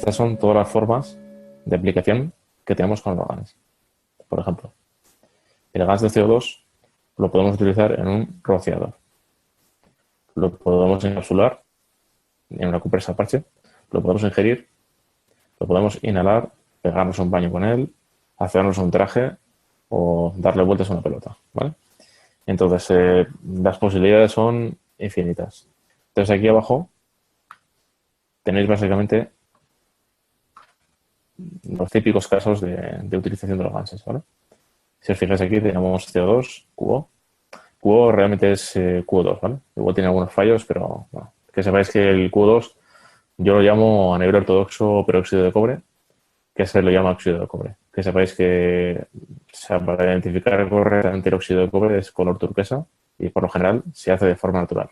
estas son todas las formas de aplicación que tenemos con los GANs. Por ejemplo, el gas de CO2 lo podemos utilizar en un rociador. Lo podemos encapsular en una compresa parche, lo podemos ingerir, lo podemos inhalar, pegarnos un baño con él, hacernos un traje o darle vueltas a una pelota, ¿vale? Entonces, las posibilidades son infinitas. Entonces, aquí abajo tenéis básicamente los típicos casos de utilización de los gases, ¿vale? Si os fijáis aquí, tenemos CO2, QO. QO realmente es QO2, ¿vale? Igual tiene algunos fallos, pero bueno, que sepáis que el QO2 yo lo llamo a nivel ortodoxo peróxido de cobre, que se lo llama óxido de cobre. Que sepáis que, o sea, para identificar correctamente el óxido de cobre es color turquesa y por lo general se hace de forma natural,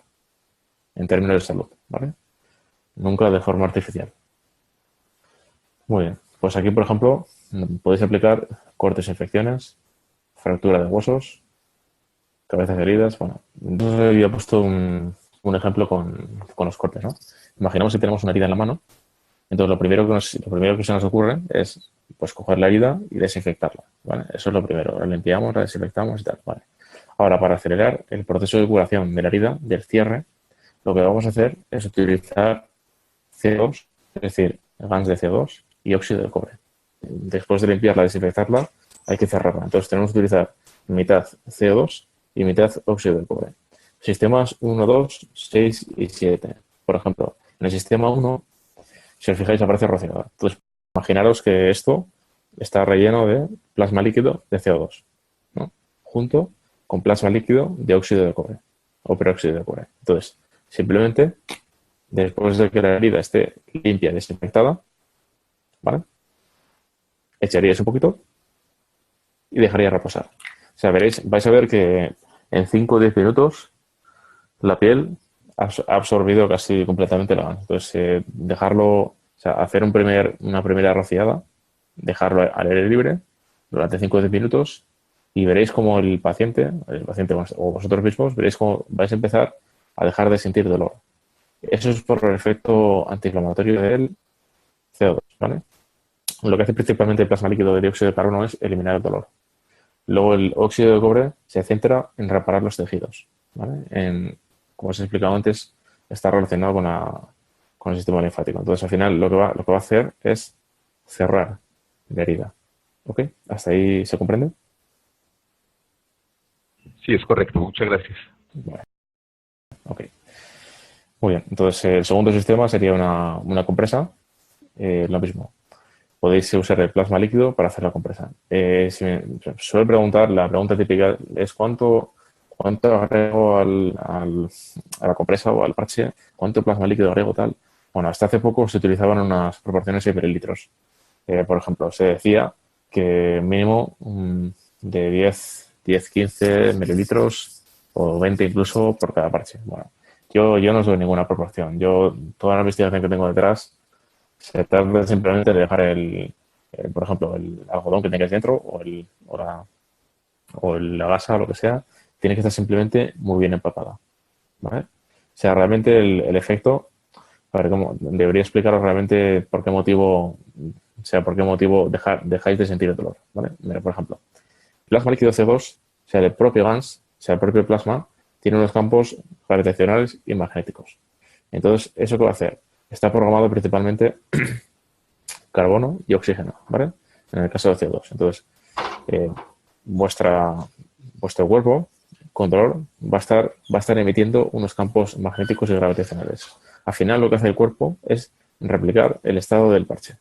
en términos de salud, ¿vale? Nunca de forma artificial. Muy bien, pues aquí, por ejemplo, podéis aplicar cortes e infecciones, fractura de huesos, cabezas heridas. Bueno, yo había puesto un ejemplo con los cortes, ¿no? Imaginamos que tenemos una herida en la mano. Entonces, lo primero que se nos ocurre es pues coger la herida y desinfectarla, ¿vale? Eso es lo primero. La limpiamos, la desinfectamos y tal, ¿vale? Ahora, para acelerar el proceso de curación de la herida, del cierre, lo que vamos a hacer es utilizar CO2, es decir, GANs de CO2 y óxido de cobre. Después de limpiarla, desinfectarla, hay que cerrarla. Entonces, tenemos que utilizar mitad CO2 y mitad óxido de cobre. Sistemas 1, 2, 6 y 7. Por ejemplo, en el sistema 1, si os fijáis, aparece rociador. Entonces, imaginaros que esto está relleno de plasma líquido de CO2, ¿no? Junto con plasma líquido de óxido de cobre o peróxido de cobre. Entonces, simplemente, después de que la herida esté limpia y desinfectada, ¿vale? Echaríais un poquito y dejaría reposar. O sea, vais a ver que en 5 o 10 minutos la piel ha absorbido casi completamente la GAN. Entonces, dejarlo, o sea, hacer una primera rociada, dejarlo al aire libre durante 5 o 10 minutos y veréis como el paciente o vosotros mismos, veréis cómo vais a empezar a dejar de sentir dolor. Eso es por el efecto antiinflamatorio del CO2, ¿vale? Lo que hace principalmente el plasma líquido de dióxido de carbono es eliminar el dolor. Luego el óxido de cobre se centra en reparar los tejidos, ¿vale? Como os he explicado antes, está relacionado con el sistema linfático. Entonces, al final, lo que va a hacer es cerrar la herida. ¿Ok? ¿Hasta ahí se comprende? Sí, es correcto. Muchas gracias. Vale. Ok. Muy bien. Entonces, el segundo sistema sería una compresa. Lo mismo. Podéis usar el plasma líquido para hacer la compresa. Si me suele preguntar, la pregunta típica es ¿cuánto agrego a la compresa o al parche? ¿Cuánto plasma líquido agrego tal? Bueno, hasta hace poco se utilizaban unas proporciones de mililitros. Por ejemplo, se decía que mínimo de 15 mililitros o 20 incluso por cada parche. Bueno, yo no os doy ninguna proporción. Toda la investigación que tengo detrás se trata simplemente de dejar por ejemplo, el algodón que tengáis dentro o la gasa o lo que sea, tiene que estar simplemente muy bien empapada, ¿vale? O sea, realmente el efecto, a ver, debería explicaros realmente por qué motivo dejáis de sentir el dolor, ¿vale? Mira, por ejemplo, plasma líquido C2, o sea, el propio GANS, o sea, el propio plasma, tiene unos campos gravitacionales y magnéticos. Entonces, ¿eso qué va a hacer? Está programado principalmente carbono y oxígeno, ¿vale? En el caso de CO2. Entonces, vuestro cuerpo con dolor va a estar emitiendo unos campos magnéticos y gravitacionales. Al final, lo que hace el cuerpo es replicar el estado del parche.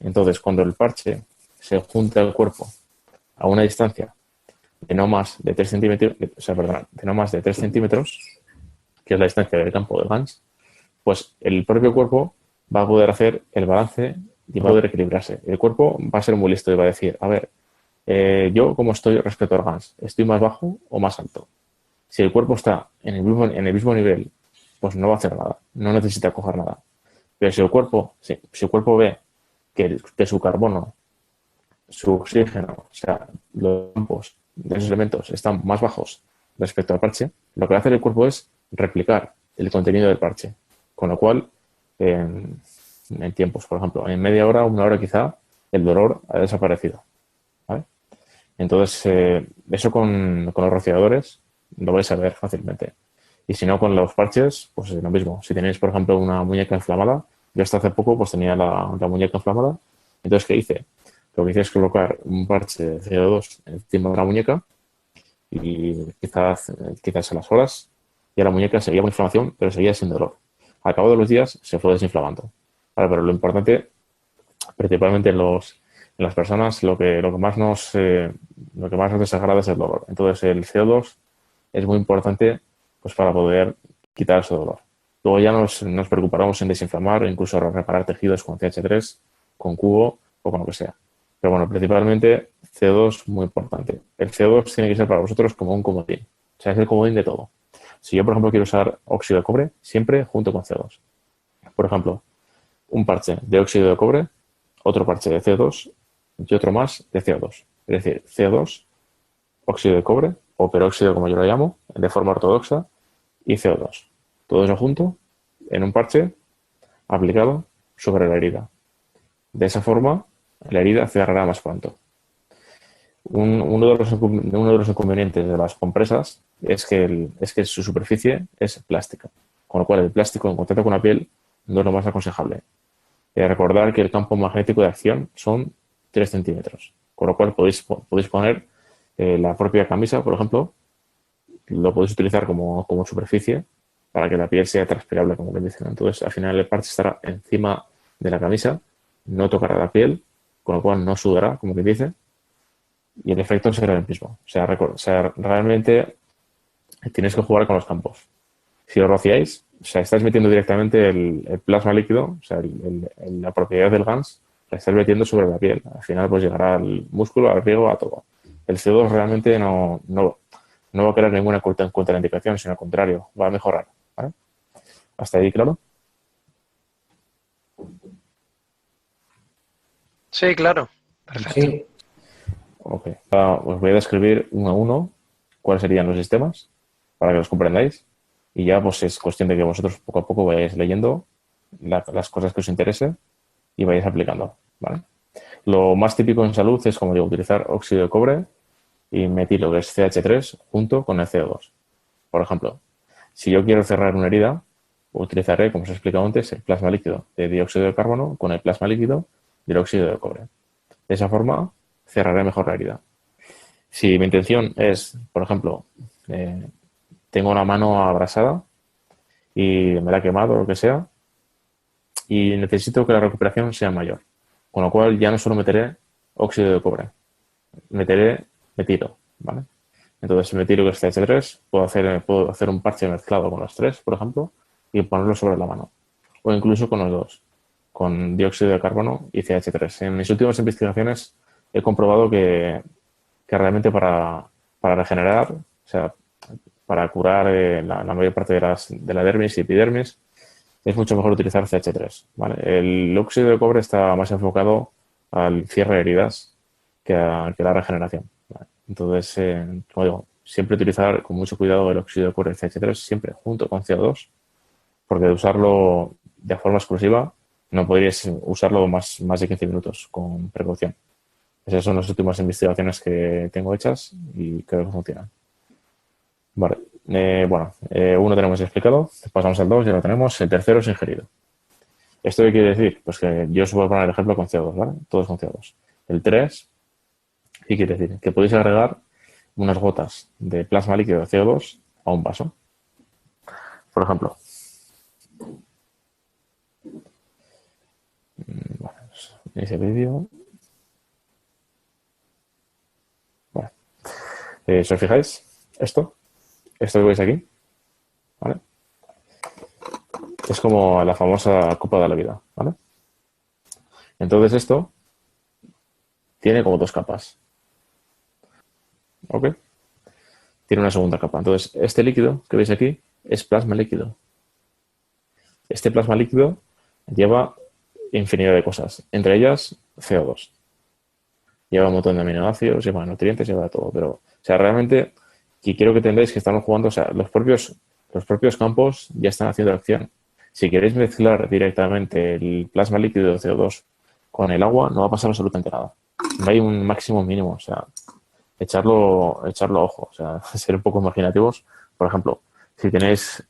Entonces, cuando el parche se junta al cuerpo a una distancia de no más de 3 centímetros, de no más de 3 centímetros, que es la distancia del campo de GANS, pues el propio cuerpo va a poder hacer el balance y va a poder equilibrarse. El cuerpo va a ser muy listo y va a decir, a ver, yo cómo estoy respecto al GANS, ¿estoy más bajo o más alto? Si el cuerpo está en el mismo nivel, pues no va a hacer nada, no necesita coger nada. Pero si el cuerpo ve que su carbono, su oxígeno, o sea, los campos de esos elementos están más bajos respecto al parche, lo que va a hacer el cuerpo es replicar el contenido del parche. Con lo cual, en tiempos. Por ejemplo, en media hora, una hora quizá, el dolor ha desaparecido. ¿Vale? Entonces, eso con los rociadores lo vais a ver fácilmente. Y si no, con los parches, pues es lo mismo. Si tenéis, por ejemplo, una muñeca inflamada, yo hasta hace poco pues tenía la muñeca inflamada. Entonces, ¿qué hice? Lo que hice es colocar un parche de CO2 encima de la muñeca y quizás a las horas ya la muñeca seguía con inflamación, pero seguía sin dolor. Al cabo de los días se fue desinflamando. Vale, pero lo importante, principalmente en las personas, lo que más nos desagrada es el dolor. Entonces, el CO2 es muy importante pues, para poder quitar ese dolor. Luego ya nos preocuparemos en desinflamar o incluso reparar tejidos con CH3, con cubo o con lo que sea. Pero bueno, principalmente CO2 muy importante. El CO2 tiene que ser para vosotros como un comodín. O sea, es el comodín de todo. Si yo, por ejemplo, quiero usar óxido de cobre, siempre junto con CO2. Por ejemplo, un parche de óxido de cobre, otro parche de CO2 y otro más de CO2. Es decir, CO2, óxido de cobre o peróxido, como yo lo llamo, de forma ortodoxa, y CO2. Todo eso junto en un parche aplicado sobre la herida. De esa forma, la herida cerrará más pronto. Uno de los inconvenientes de las compresas es que su superficie es plástica, con lo cual el plástico en contacto con la piel no es lo más aconsejable. Recordar que el campo magnético de acción son 3 centímetros, con lo cual podéis poner la propia camisa, por ejemplo, lo podéis utilizar como superficie para que la piel sea transpirable, como le dicen. Entonces, al final el parche estará encima de la camisa, no tocará la piel, con lo cual no sudará, como que dice, y el efecto será el mismo. O sea, realmente tienes que jugar con los campos. Si lo rociáis, o sea, estáis metiendo directamente el plasma líquido, o sea, la propiedad del GANS, la estáis metiendo sobre la piel. Al final, pues llegará al músculo, al riego, a todo. El CO2 realmente no va a crear ninguna contraindicación, sino al contrario, va a mejorar. ¿Vale? ¿Hasta ahí, claro? Sí, claro. Perfecto. Sí, Ok. Os voy a describir uno a uno cuáles serían los sistemas para que los comprendáis. Y ya pues es cuestión de que vosotros poco a poco vayáis leyendo las cosas que os interese y vayáis aplicando. ¿Vale? Lo más típico en salud es, como digo, utilizar óxido de cobre y metilo, que es CH3, junto con el CO2. Por ejemplo, si yo quiero cerrar una herida, utilizaré, como os he explicado antes, el plasma líquido de dióxido de carbono con el plasma líquido del óxido de cobre. De esa forma, cerraré mejor la herida. Si mi intención es, por ejemplo, tengo una mano abrasada y me la he quemado o lo que sea, y necesito que la recuperación sea mayor, con lo cual ya no solo meteré óxido de cobre, meteré metilo, ¿vale? Entonces, el metilo, que es CH3, puedo hacer un parche mezclado con los tres, por ejemplo, y ponerlo sobre la mano. O incluso con los dos, con dióxido de carbono y CH3. En mis últimas investigaciones he comprobado que realmente para regenerar, o sea, para curar la mayor parte de la dermis y epidermis, es mucho mejor utilizar CH3, ¿vale? El óxido de cobre está más enfocado al cierre de heridas que a la regeneración, ¿vale? Entonces, como digo, siempre utilizar con mucho cuidado el óxido de cobre y CH3, siempre junto con CO2, porque de usarlo de forma exclusiva no podríais usarlo más de 15 minutos con precaución. Esas son las últimas investigaciones que tengo hechas y creo que funcionan. Vale. Uno tenemos explicado, pasamos al 2, ya lo tenemos. El tercero es ingerido. ¿Esto qué quiere decir? Pues que yo os voy a poner el ejemplo con CO2, ¿vale? Todos con CO2. El 3, ¿qué quiere decir? Que podéis agregar unas gotas de plasma líquido de CO2 a un vaso. Por ejemplo, ese vídeo. Vale. Si os fijáis, esto que veis aquí, ¿vale? Es como la famosa copa de la vida, ¿vale? Entonces esto tiene como dos capas, ¿ok? Tiene una segunda capa. Entonces, este líquido que veis aquí es plasma líquido. Este plasma líquido lleva infinidad de cosas, entre ellas CO2. Lleva un montón de aminoácidos, lleva nutrientes, lleva todo. Pero, o sea, realmente, y quiero que entendáis que estamos jugando, o sea, los propios campos ya están haciendo acción. Si queréis mezclar directamente el plasma líquido de CO2 con el agua, no va a pasar absolutamente nada. No hay un máximo mínimo, o sea, echarlo a ojo, o sea, ser un poco imaginativos. Por ejemplo, si tenéis,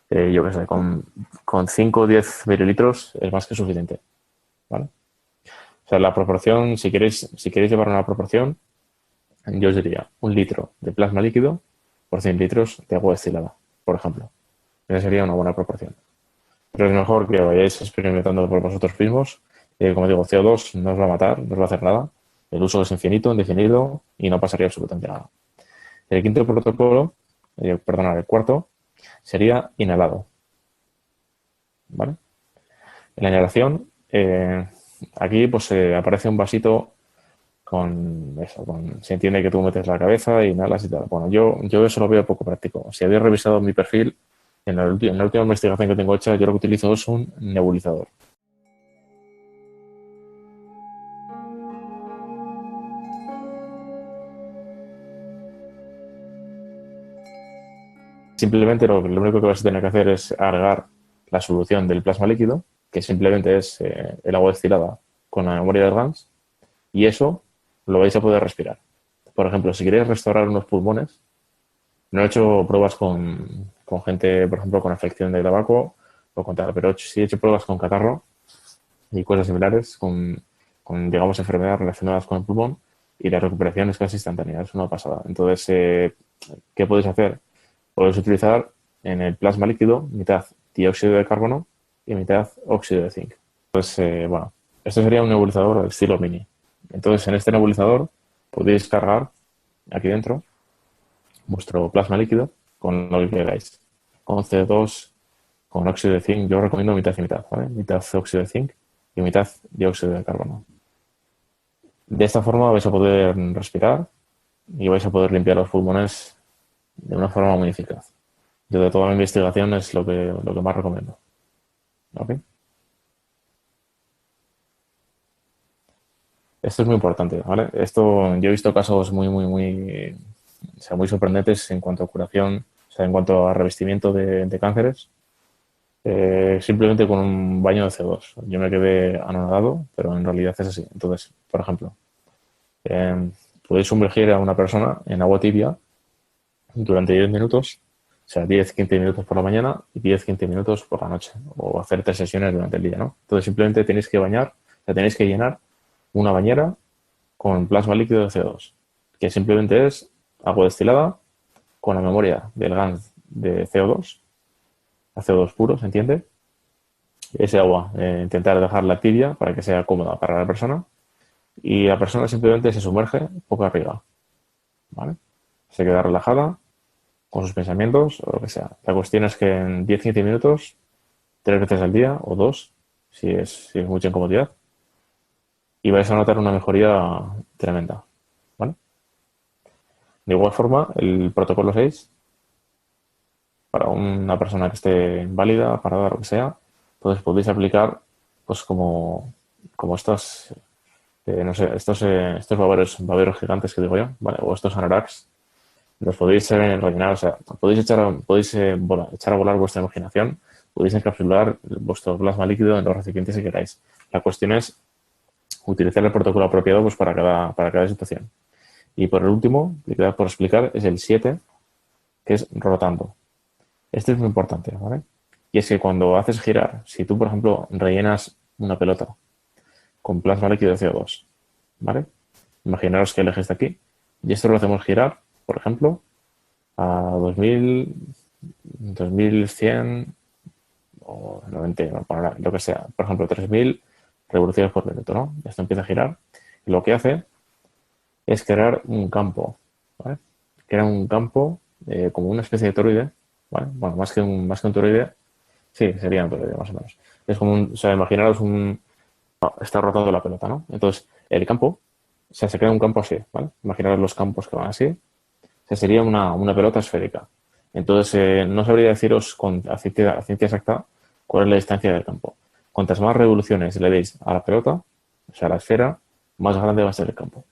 yo qué sé, con 5 o 10 mililitros es más que suficiente, ¿vale? O sea, la proporción, si queréis llevar una proporción, yo os diría 1 litro de plasma líquido por 100 litros de agua destilada, por ejemplo. Esa sería una buena proporción. Pero es mejor que vayáis experimentando por vosotros mismos. Como digo, CO2 no os va a matar, no os va a hacer nada. El uso es infinito, indefinido y no pasaría absolutamente nada. El quinto protocolo, perdona, el cuarto, sería inhalado. ¿Vale? En la inhalación, aquí pues aparece un vasito con eso, se entiende que tú metes la cabeza y inhalas y tal. Bueno, yo eso lo veo poco práctico. Si habéis revisado mi perfil, en la última investigación que tengo hecha, yo lo que utilizo es un nebulizador. Simplemente lo único que vais a tener que hacer es agregar la solución del plasma líquido, que simplemente es el agua destilada con la memoria de GANS, y eso lo vais a poder respirar. Por ejemplo, si queréis restaurar unos pulmones, no he hecho pruebas con gente, por ejemplo, con afección de tabaco o con tal, pero sí he hecho pruebas con catarro y cosas similares, digamos, enfermedades relacionadas con el pulmón, y la recuperación es casi instantánea, es una pasada. Entonces, ¿qué podéis hacer? Podéis utilizar en el plasma líquido mitad dióxido de carbono y mitad óxido de zinc. Entonces, bueno, esto sería un nebulizador del estilo mini. Entonces, en este nebulizador podéis cargar aquí dentro vuestro plasma líquido con lo que queráis. Con CO2, con óxido de zinc, yo recomiendo mitad y mitad, ¿vale? Mitad óxido de zinc y mitad dióxido de carbono. De esta forma vais a poder respirar y vais a poder limpiar los pulmones de una forma muy eficaz. Yo de toda mi investigación es lo que más recomiendo. ¿Ok? Esto es muy importante, ¿vale? Yo he visto casos o sea, muy sorprendentes en cuanto a curación, o sea, en cuanto a revestimiento de cánceres, simplemente con un baño de CO2. Yo me quedé anonadado, pero en realidad es así. Entonces, por ejemplo, podéis sumergir a una persona en agua tibia durante 10 minutos, o sea, 10-15 minutos por la mañana y 10-15 minutos por la noche, o hacer 3 sesiones durante el día, ¿no? Entonces, simplemente tenéis que bañar, o sea, tenéis que llenar una bañera con plasma líquido de CO2, que simplemente es agua destilada con la memoria del gas de CO2, a CO2 puro, ¿se entiende? Ese agua, intentar dejarla tibia para que sea cómoda para la persona, y la persona simplemente se sumerge boca arriba, ¿vale? Se queda relajada con sus pensamientos o lo que sea. La cuestión es que en 10-15 minutos, 3 veces al día o 2, si es mucha incomodidad, y vais a notar una mejoría tremenda, ¿vale? De igual forma, el protocolo 6, para una persona que esté inválida, parada, lo que sea, entonces podéis aplicar pues como estos, no sé, estos baberos gigantes que digo yo, ¿vale? O estos anoraks, los podéis rellenar, o sea, podéis echar a volar vuestra imaginación, podéis encapsular vuestro plasma líquido en los recipientes que queráis. La cuestión es utilizar el protocolo apropiado pues, para cada situación. Y por el último, que queda por explicar, es el 7, que es rotando. Este es muy importante, ¿vale? Y es que cuando haces girar, si tú, por ejemplo, rellenas una pelota con plasma líquido de CO2, ¿vale? Imaginaros que el eje está aquí y esto lo hacemos girar, por ejemplo, a 2000, 2100 o 90, lo que sea. Por ejemplo, 3000 revoluciones por minuto, ¿no? Esto empieza a girar y lo que hace es crear un campo, ¿vale? Crea un campo como una especie de toroide, ¿vale? Bueno, más que un toroide, sí, sería un toroide más o menos. Es como o sea, imaginaros está rotando la pelota, ¿no? Entonces, el campo, o sea, se crea un campo así, ¿vale? Imaginaros los campos que van así, o sea, sería una pelota esférica. Entonces, no sabría deciros a ciencia exacta cuál es la distancia del campo. Cuantas más revoluciones le deis a la pelota, o sea, a la esfera, más grande va a ser el campo.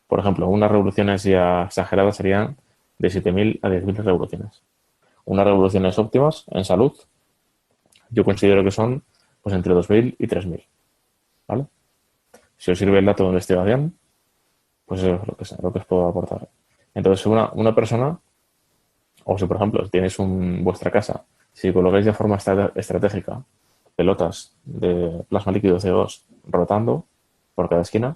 Por ejemplo, unas revoluciones ya exageradas serían de 7000 a 10.000 revoluciones. Unas revoluciones óptimas en salud yo considero que son pues entre 2.000 y 3.000, ¿vale? Si os sirve el dato de investigación, pues eso es lo que os puedo aportar. Entonces, una persona, o si por ejemplo tenéis vuestra casa, si colocáis de forma estratégica pelotas de plasma líquido CO2 rotando por cada esquina,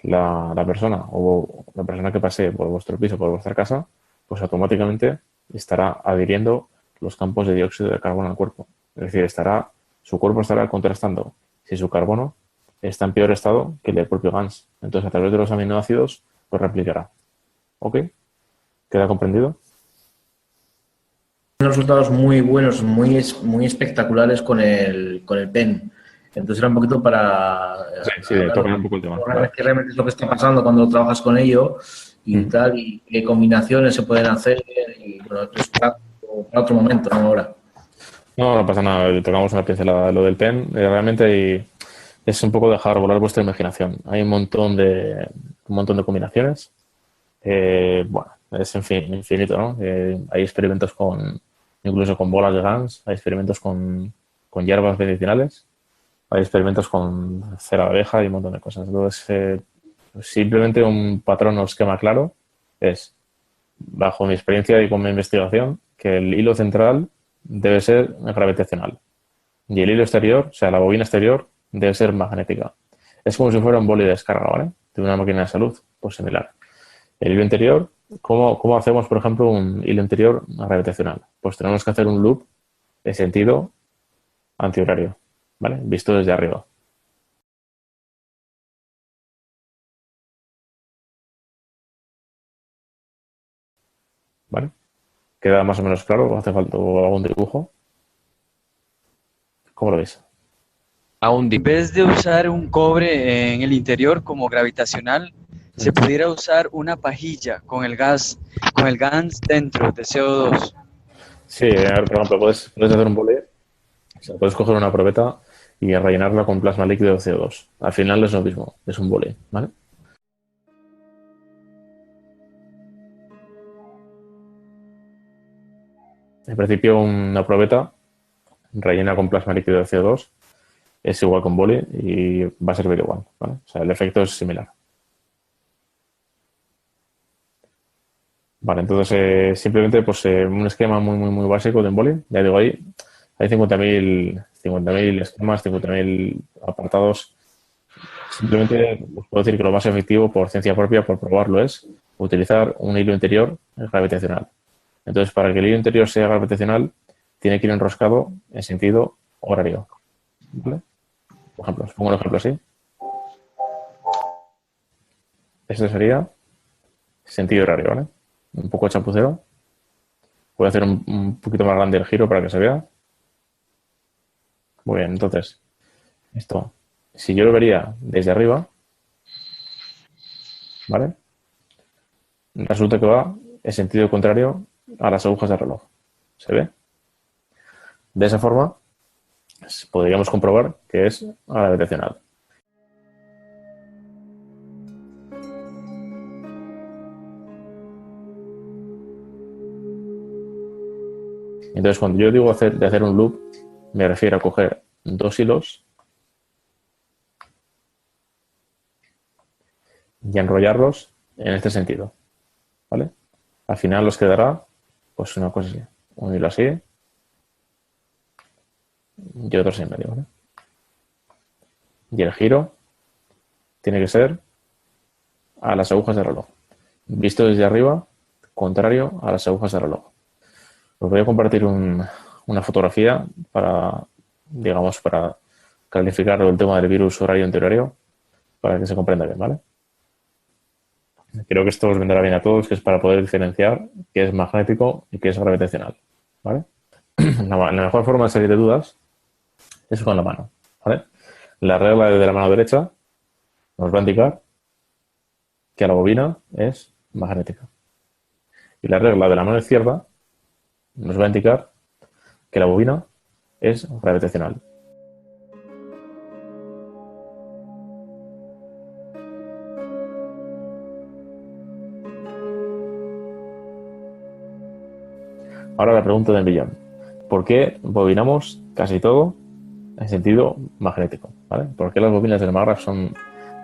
la persona o la persona que pase por vuestro piso, por vuestra casa, pues automáticamente estará adhiriendo los campos de dióxido de carbono al cuerpo. Es decir, su cuerpo estará contrastando si su carbono está en peor estado que el del propio GANS. Entonces, a través de los aminoácidos, pues replicará. ¿Ok? ¿Queda comprendido? Unos resultados muy buenos, muy espectaculares con el PEN. Entonces era un poquito para Sí, hablar tocar un poco el tema. de qué realmente es lo que está pasando cuando trabajas con ello y tal, y qué combinaciones se pueden hacer. Y bueno, esto es para otro momento, no ahora. No pasa nada, tocamos una pincelada. Lo del PEN, realmente es un poco dejar volar vuestra imaginación. Hay un montón de combinaciones. Bueno, es infinito, ¿no? Hay experimentos incluso con bolas de GANS, hay experimentos con hierbas medicinales, hay experimentos con cera de abeja y un montón de cosas. Entonces, simplemente un patrón o esquema claro es, bajo mi experiencia y con mi investigación, que el hilo central debe ser gravitacional y el hilo exterior, o sea, la bobina exterior, debe ser magnética. Es como si fuera un boli de descarga, ¿vale? De una máquina de salud, pues similar. El hilo interior, ¿cómo hacemos, por ejemplo, un hilo interior gravitacional? Pues tenemos que hacer un loop de sentido antihorario, ¿vale? Visto desde arriba. ¿Vale? ¿Queda más o menos claro? ¿O hace falta algún dibujo? ¿Cómo lo veis? En vez de usar un cobre en el interior como gravitacional, se pudiera usar una pajilla con el gas dentro de CO2. Sí, por ejemplo, puedes hacer un boli, o sea, puedes coger una probeta y rellenarla con plasma líquido de CO2. Al final es lo mismo, es un boli, ¿vale? En principio, una probeta rellena con plasma líquido de CO2 es igual que un boli y va a servir igual, ¿vale? O sea, el efecto es similar. Vale, entonces simplemente pues un esquema muy básico de un boli. Ya digo, hay 50.000 esquemas, 50.000 apartados. Simplemente os puedo decir que lo más efectivo por ciencia propia, por probarlo, es utilizar un hilo interior gravitacional. Entonces, para que el hilo interior sea gravitacional, tiene que ir enroscado en sentido horario. ¿Vale? Por ejemplo, os pongo un ejemplo así. Este sería sentido horario, ¿vale? Un poco chapucero. Voy a hacer un poquito más grande el giro para que se vea. Muy bien, entonces, esto, si yo lo vería desde arriba, ¿vale? Resulta que va en sentido contrario a las agujas del reloj. ¿Se ve? De esa forma, podríamos comprobar que es gravitacional. Entonces, cuando yo digo de hacer un loop, me refiero a coger dos hilos y enrollarlos en este sentido, ¿vale? Al final os quedará pues una cosa así, un hilo así y otro así en medio, ¿vale? Y el giro tiene que ser a las agujas del reloj. Visto desde arriba, contrario a las agujas del reloj. Os voy a compartir una fotografía digamos, para clarificar el tema del virus horario antihorario para que se comprenda bien, ¿vale? Creo que esto os vendrá bien a todos, que es para poder diferenciar qué es magnético y qué es gravitacional, ¿vale? La mejor forma de salir de dudas es con la mano, ¿vale? La regla de la mano derecha nos va a indicar que la bobina es magnética. Y la regla de la mano izquierda nos va a indicar que la bobina es gravitacional. Ahora la pregunta del millón. ¿Por qué bobinamos casi todo en sentido magnético, ¿vale? ¿Por qué las bobinas del MAGRAF son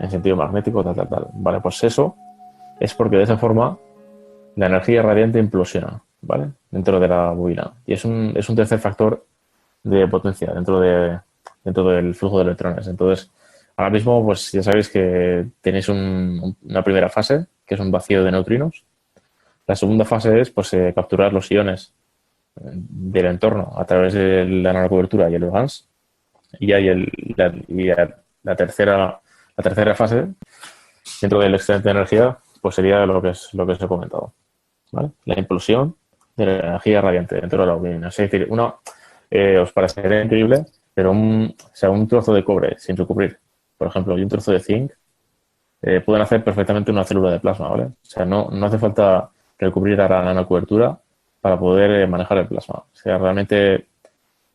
en sentido magnético, tal, tal, tal? Vale, pues eso es porque de esa forma la energía radiante implosiona, ¿vale? Dentro de la bobina. Y es un tercer factor de potencia dentro del flujo de electrones. Entonces, ahora mismo, pues ya sabéis que tenéis una primera fase, que es un vacío de neutrinos. La segunda fase es pues, capturar los iones del entorno a través de la nanocobertura y el GANS. Y hay la tercera fase, dentro del excedente de energía, pues sería lo que os he comentado, ¿vale? La implosión de la energía radiante dentro de la bobina. Es decir, os parecerá increíble, pero un trozo de cobre sin recubrir, por ejemplo, y un trozo de zinc, pueden hacer perfectamente una célula de plasma, ¿vale? O sea, no hace falta recubrir a la nanocobertura para poder manejar el plasma. O sea, realmente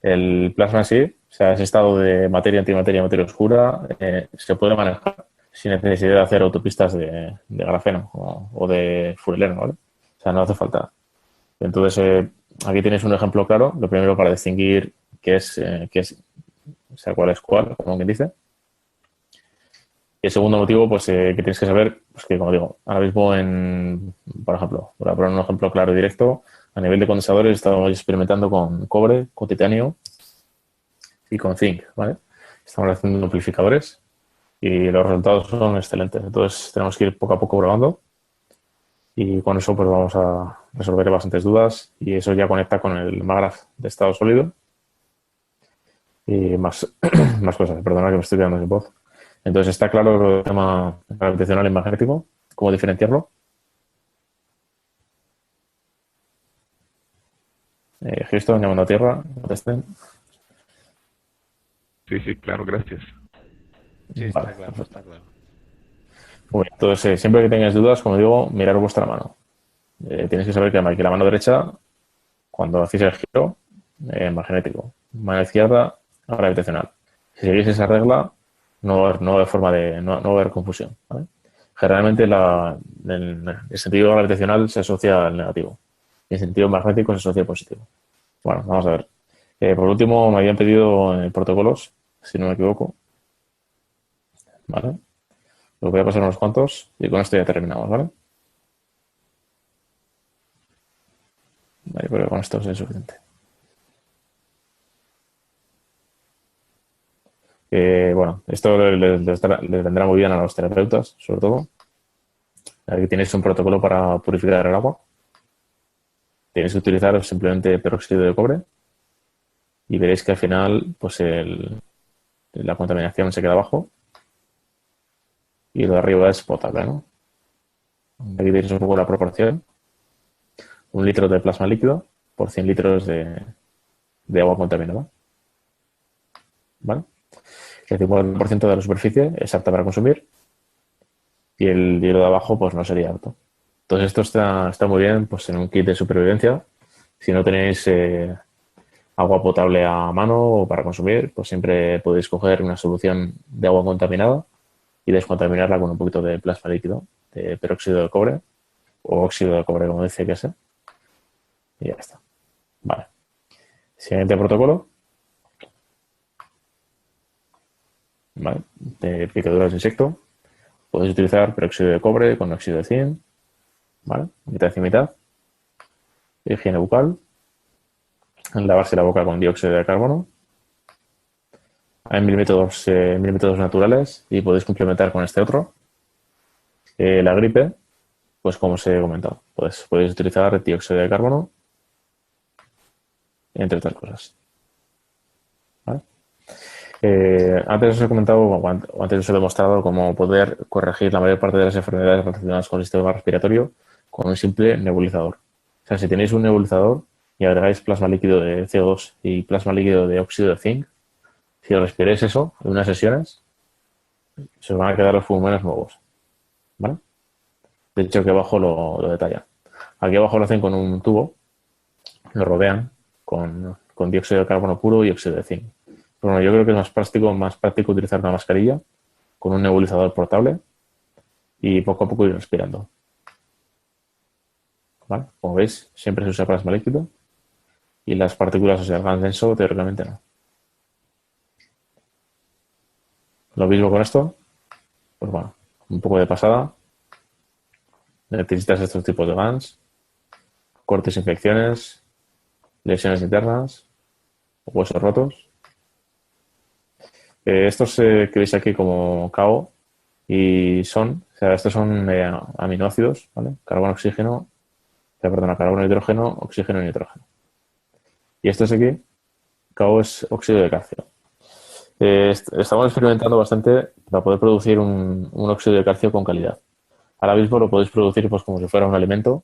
el plasma en sí, o sea, ese estado de materia, antimateria, materia oscura, se puede manejar sin necesidad de hacer autopistas de grafeno o de fureleno, ¿vale? O sea, no hace falta. Entonces, aquí tenéis un ejemplo claro, lo primero para distinguir qué es, o sea, cuál es cuál, como quien dice. Y el segundo motivo, pues, que tienes que saber, pues que, como digo, ahora mismo por ejemplo, para poner un ejemplo claro y directo, a nivel de condensadores estamos experimentando con cobre, con titanio y con zinc, ¿vale? Estamos haciendo amplificadores y los resultados son excelentes. Entonces, tenemos que ir poco a poco probando y con eso pues vamos a resolver bastantes dudas y eso ya conecta con el MAGRAF de estado sólido y más cosas. Perdona que me estoy quedando sin voz. Entonces, está claro el tema gravitacional y magnético, cómo diferenciarlo. Houston, llamando a tierra, contesten. Sí, claro, gracias. Sí, Vale, está claro, está claro. Muy bien. Entonces, siempre que tengáis dudas, como digo, mirar vuestra mano. Tenéis que saber que la mano derecha, cuando hacéis el giro, magnético. Mano izquierda, gravitacional. Si seguís esa regla, no va a haber forma no va a haber confusión, ¿vale? Generalmente el sentido gravitacional se asocia al negativo y el sentido magnético se asocia al positivo. Bueno, vamos a ver. Por último, me habían pedido protocolos, si no me equivoco. ¿Vale? Os voy a pasar unos cuantos y con esto ya terminamos, ¿vale? Vale, pero con esto es suficiente. Bueno, esto les vendrá muy bien a los terapeutas, sobre todo. Aquí tenéis un protocolo para purificar el agua. Tenéis que utilizar simplemente peróxido de cobre y veréis que al final pues la contaminación se queda abajo y lo de arriba es potable, ¿no? Aquí tenéis un poco la proporción. 1 litro de plasma líquido por 100 litros de agua contaminada. ¿Vale? El 50% de la superficie es apta para consumir y el hielo de abajo pues no sería apto. Entonces esto está muy bien pues en un kit de supervivencia. Si no tenéis agua potable a mano o para consumir, pues siempre podéis coger una solución de agua contaminada y descontaminarla con un poquito de plasma líquido, de peróxido de cobre o óxido de cobre, como dice que sea. Y ya está. Vale. Siguiente protocolo. ¿Vale? De picaduras de insecto. Podéis utilizar peróxido de cobre con óxido de zinc. ¿Vale? Mitad y mitad. Higiene bucal. Lavarse la boca con dióxido de carbono. Hay mil métodos naturales y podéis complementar con este otro. La gripe, pues como os he comentado, pues podéis utilizar dióxido de carbono, entre otras cosas. ¿Vale? Antes os he comentado, o antes os he demostrado cómo poder corregir la mayor parte de las enfermedades relacionadas con el sistema respiratorio con un simple nebulizador. O sea, si tenéis un nebulizador y agregáis plasma líquido de CO2 y plasma líquido de óxido de zinc, si respiráis eso en unas sesiones, se os van a quedar los pulmones nuevos. ¿Vale? De hecho, aquí abajo lo detalla. Aquí abajo lo hacen con un tubo, lo rodean con dióxido de carbono puro y óxido de zinc. Pero bueno, yo creo que es más práctico utilizar una mascarilla con un nebulizador portable y poco a poco ir respirando. ¿Vale? Como veis, siempre se usa plasma líquido y las partículas, o sea, el gas denso, teóricamente no. Lo mismo con esto, pues bueno, un poco de pasada. Necesitas estos tipos de GANs, cortes, infecciones, lesiones internas, huesos rotos. Estos que veis aquí como KO y son, o sea, estos son aminoácidos, ¿vale? Carbono, oxígeno, perdona, carbono, hidrógeno, oxígeno y nitrógeno. Y estos aquí, KO es óxido de calcio. Estamos experimentando bastante para poder producir un óxido de calcio con calidad. Ahora mismo lo podéis producir pues como si fuera un alimento,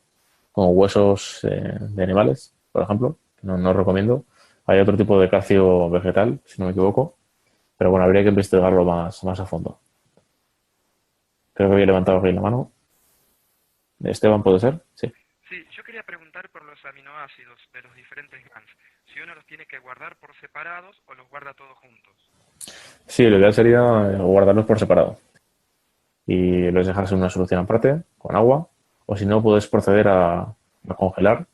como huesos de animales, por ejemplo, que no os recomiendo. Hay otro tipo de calcio vegetal, si no me equivoco, pero bueno, habría que investigarlo más a fondo. Creo que había levantado aquí la mano. Esteban, ¿puede ser? Sí. Sí, yo quería preguntar por los aminoácidos de los diferentes GANs. Si uno los tiene que guardar por separados o los guarda todos juntos. Sí, lo ideal sería guardarlos por separado. Y los dejas en una solución aparte, con agua, o si no, puedes proceder a congelar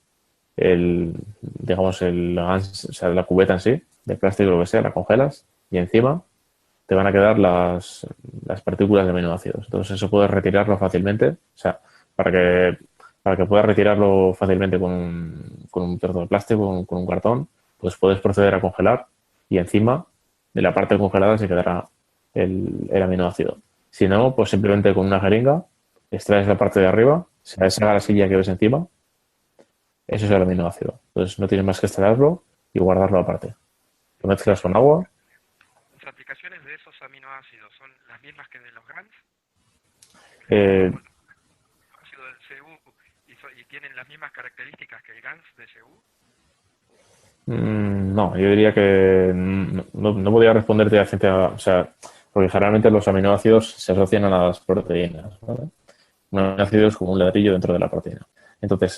digamos, o sea, la cubeta en sí, de plástico o lo que sea, la congelas y encima te van a quedar las partículas de aminoácidos. Entonces eso puedes retirarlo fácilmente, o sea, para que puedas retirarlo fácilmente con un trozo de plástico, con un cartón, pues puedes proceder a congelar y encima de la parte congelada se quedará el aminoácido. Si no, pues simplemente con una jeringa extraes la parte de arriba, o sea, esa grasilla que ves encima, eso es el aminoácido. Entonces no tienes más que extraerlo y guardarlo aparte. Lo mezclas con agua. ¿Las aplicaciones de esos aminoácidos son las mismas que de los GANs? Ácido del CU y tienen las mismas características que el GANs de CU. No, yo diría que no podría responderte a ciencia, o sea, porque generalmente los aminoácidos se asocian a las proteínas, ¿vale? Un aminoácido es como un ladrillo dentro de la proteína. Entonces,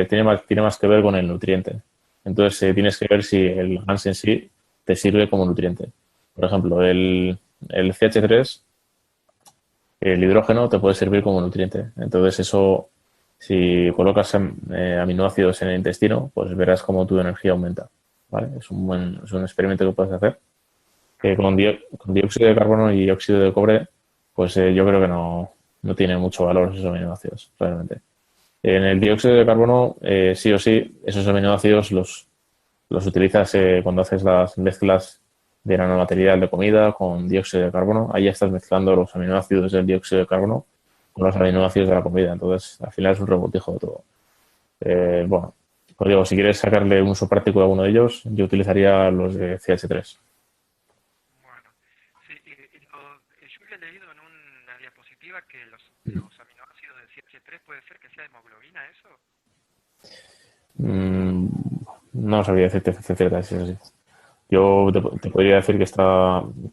tiene más que ver con el nutriente. Entonces, tienes que ver si el GANS en sí te sirve como nutriente. Por ejemplo, el CH3, el hidrógeno, te puede servir como nutriente. Entonces, eso, si colocas aminoácidos en el intestino, pues verás cómo tu energía aumenta, ¿vale? Es un experimento que puedes hacer. Con dióxido de carbono y óxido de cobre, pues yo creo que no tiene mucho valor esos aminoácidos, realmente. En el dióxido de carbono, sí o sí, esos aminoácidos los utilizas cuando haces las mezclas de nanomaterial de comida con dióxido de carbono. Ahí ya estás mezclando los aminoácidos del dióxido de carbono con los aminoácidos de la comida. Entonces, al final es un revoltijo de todo. Bueno, pues digo, si quieres sacarle un uso práctico a alguno de ellos, yo utilizaría los de CH3. Bueno, sí, yo he leído en una diapositiva que los aminoácidos de CH3 puede ser que sea hemoglobina, ¿eso? No sabría decirte cierta si es así. Yo te podría decir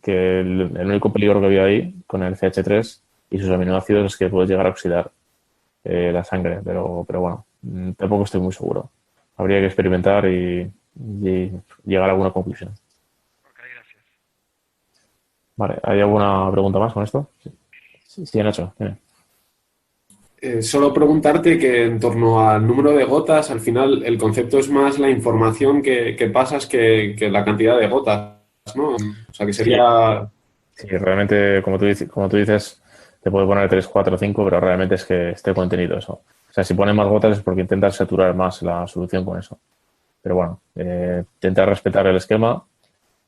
que el único peligro que había ahí con el CH3 y sus aminoácidos es que puedes llegar a oxidar la sangre, pero bueno, tampoco estoy muy seguro. Habría que experimentar y llegar a alguna conclusión. Ok, gracias. Vale, ¿hay alguna pregunta más con esto? Sí, Nacho. Dime. Solo preguntarte que en torno al número de gotas, al final el concepto es más la información que pasas que la cantidad de gotas, ¿no? O sea, que sería... Sí, realmente, como tú dices, te puede poner 3, 4, 5, pero realmente es que esté contenido eso. O sea, si pones más gotas es porque intentas saturar más la solución con eso. Pero bueno, intentar respetar el esquema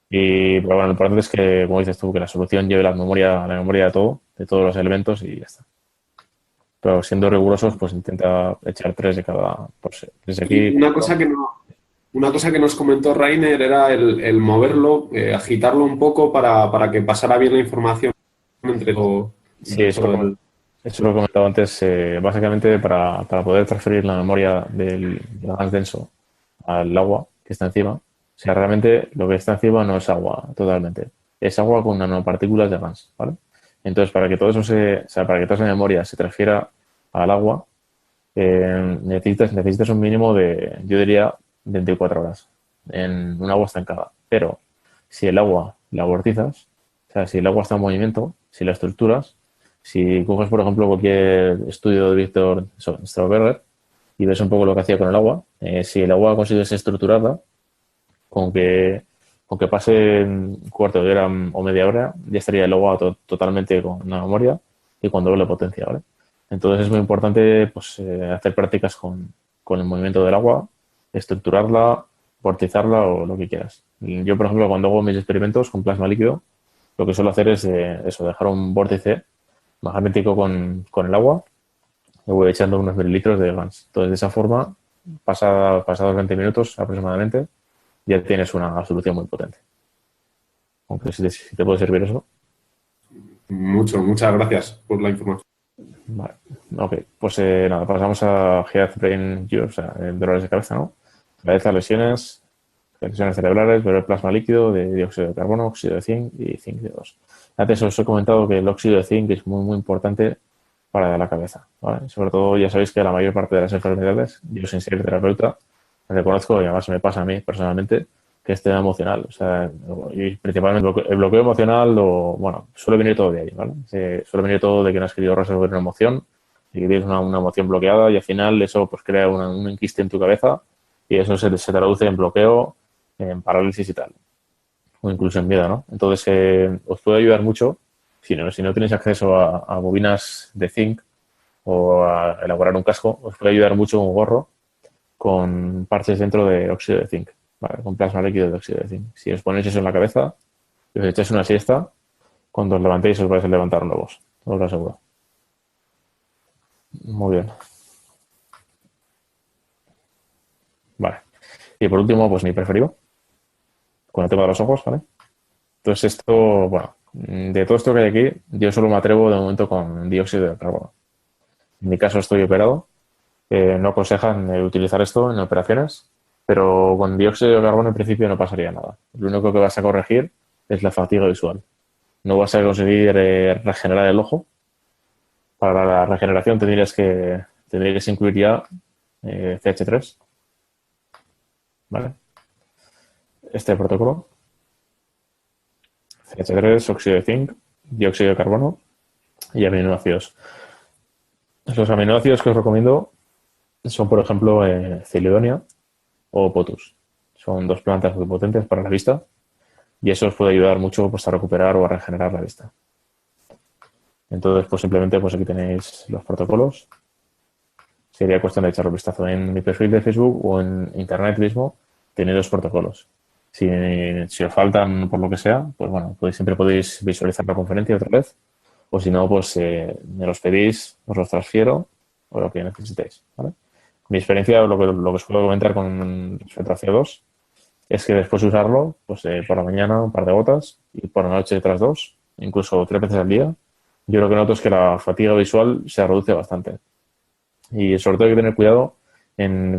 pero bueno, lo importante es que, como dices tú, que la solución lleve la memoria de todo, de todos los elementos y ya está. Pero siendo rigurosos, pues intenta echar 3 de cada, pues, desde aquí. Y una cosa que nos comentó Rainer era el moverlo, agitarlo un poco para que pasara bien la información entre todo. Sí, eso lo he comentado antes. Básicamente, para poder transferir la memoria del GANs denso al agua que está encima, o sea, realmente lo que está encima no es agua totalmente, es agua con nanopartículas de GANs, ¿vale? Entonces, para que todo eso para que toda esa memoria se transfiera al agua, necesitas un mínimo de, yo diría, 24 horas en un agua estancada. Pero si el agua la amortizas, o sea, si el agua está en movimiento, si la estructuras, si coges, por ejemplo, cualquier estudio de Víctor Strauberger y ves un poco lo que hacía con el agua, si el agua consigues estructurarla, con que aunque pase un cuarto de hora o media hora, ya estaría el agua totalmente con una memoria y con doble potencia, ¿vale? Entonces es muy importante pues, hacer prácticas con el movimiento del agua, estructurarla, vortizarla o lo que quieras. Yo, por ejemplo, cuando hago mis experimentos con plasma líquido, lo que suelo hacer es eso, dejar un vórtice magnético con el agua y voy echando unos mililitros de GANS. Entonces, de esa forma, pasados 20 minutos aproximadamente, ya tienes una solución muy potente. Aunque si te puede servir eso. Muchas gracias por la información. Vale, ok. Pues nada, pasamos a Head Brain Injury, o sea, dolores de cabeza, ¿no? Cabeza, lesiones cerebrales, beber plasma líquido de dióxido de carbono, óxido de zinc y zinc de 2. Antes os he comentado que el óxido de zinc es muy, muy importante para la cabeza, ¿vale? Sobre todo, ya sabéis que la mayor parte de las enfermedades, yo sin ser terapeuta, reconozco, y además me pasa a mí personalmente, que es tema emocional. O sea, y principalmente el bloqueo emocional, suele venir todo de ahí, ¿vale? Suele venir todo de que no has querido resolver una emoción, de que tienes una emoción bloqueada y al final eso pues crea un enquiste en tu cabeza y eso se traduce en bloqueo, en parálisis y tal. O incluso en miedo, ¿no? Entonces, os puede ayudar mucho, si no tenéis acceso a bobinas de zinc o a elaborar un casco, os puede ayudar mucho un gorro con parches dentro de óxido de zinc, ¿vale? Con plasma líquido de óxido de zinc. Si os ponéis eso en la cabeza y os echáis una siesta, cuando os levantéis os vais a levantar nuevos, os lo aseguro. Muy bien. Vale. Y por último, pues mi preferido, con el tema de los ojos, ¿vale? Entonces esto, bueno, de todo esto que hay aquí, yo solo me atrevo de momento con dióxido de carbono. En mi caso estoy operado, no aconsejan utilizar esto en operaciones, pero con dióxido de carbono en principio no pasaría nada. Lo único que vas a corregir es la fatiga visual. No vas a conseguir regenerar el ojo. Para la regeneración tendrías que incluir ya CH3, ¿vale? Este protocolo, CH3, óxido de zinc, dióxido de carbono y aminoácidos. Los aminoácidos que os recomiendo son, por ejemplo, Celidonia o Potus. Son dos plantas muy potentes para la vista y eso os puede ayudar mucho pues, a recuperar o a regenerar la vista. Entonces, pues simplemente pues aquí tenéis los protocolos. Sería cuestión de echar un vistazo en mi perfil de Facebook o en internet mismo. Tenéis los protocolos. Si os faltan por lo que sea, pues bueno, siempre podéis visualizar la conferencia otra vez. O si no, pues me los pedís, os los transfiero o lo que necesitéis, ¿vale? Mi experiencia, lo que os puedo comentar con respecto a CO2 es que después de usarlo, pues por la mañana un par de gotas y por la noche otras 2, incluso 3 veces al día, yo lo que noto es que la fatiga visual se reduce bastante. Y sobre todo hay que tener cuidado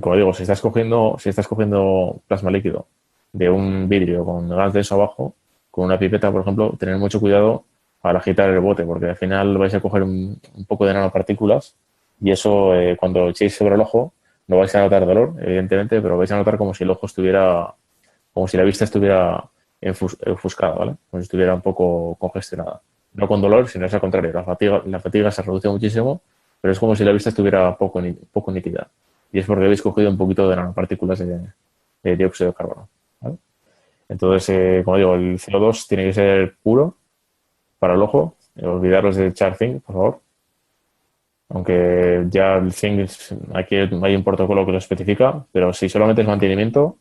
como digo, si estás cogiendo plasma líquido de un vidrio con gas denso abajo, con una pipeta, por ejemplo, tener mucho cuidado al agitar el bote, porque al final vais a coger un poco de nanopartículas y eso cuando echéis sobre el ojo no vais a notar dolor, evidentemente, pero vais a notar como si el ojo como si la vista estuviera ofuscada, ¿vale? Como si estuviera un poco congestionada. No con dolor, sino es al contrario. La fatiga se reduce muchísimo, pero es como si la vista estuviera poco nítida. Y es porque habéis cogido un poquito de nanopartículas de dióxido de carbono, ¿vale? Entonces, como digo, el CO2 tiene que ser puro para el ojo. Olvidaros de echar zinc, por favor. Aunque ya el zinc, aquí hay un protocolo que lo especifica, pero si solamente es mantenimiento,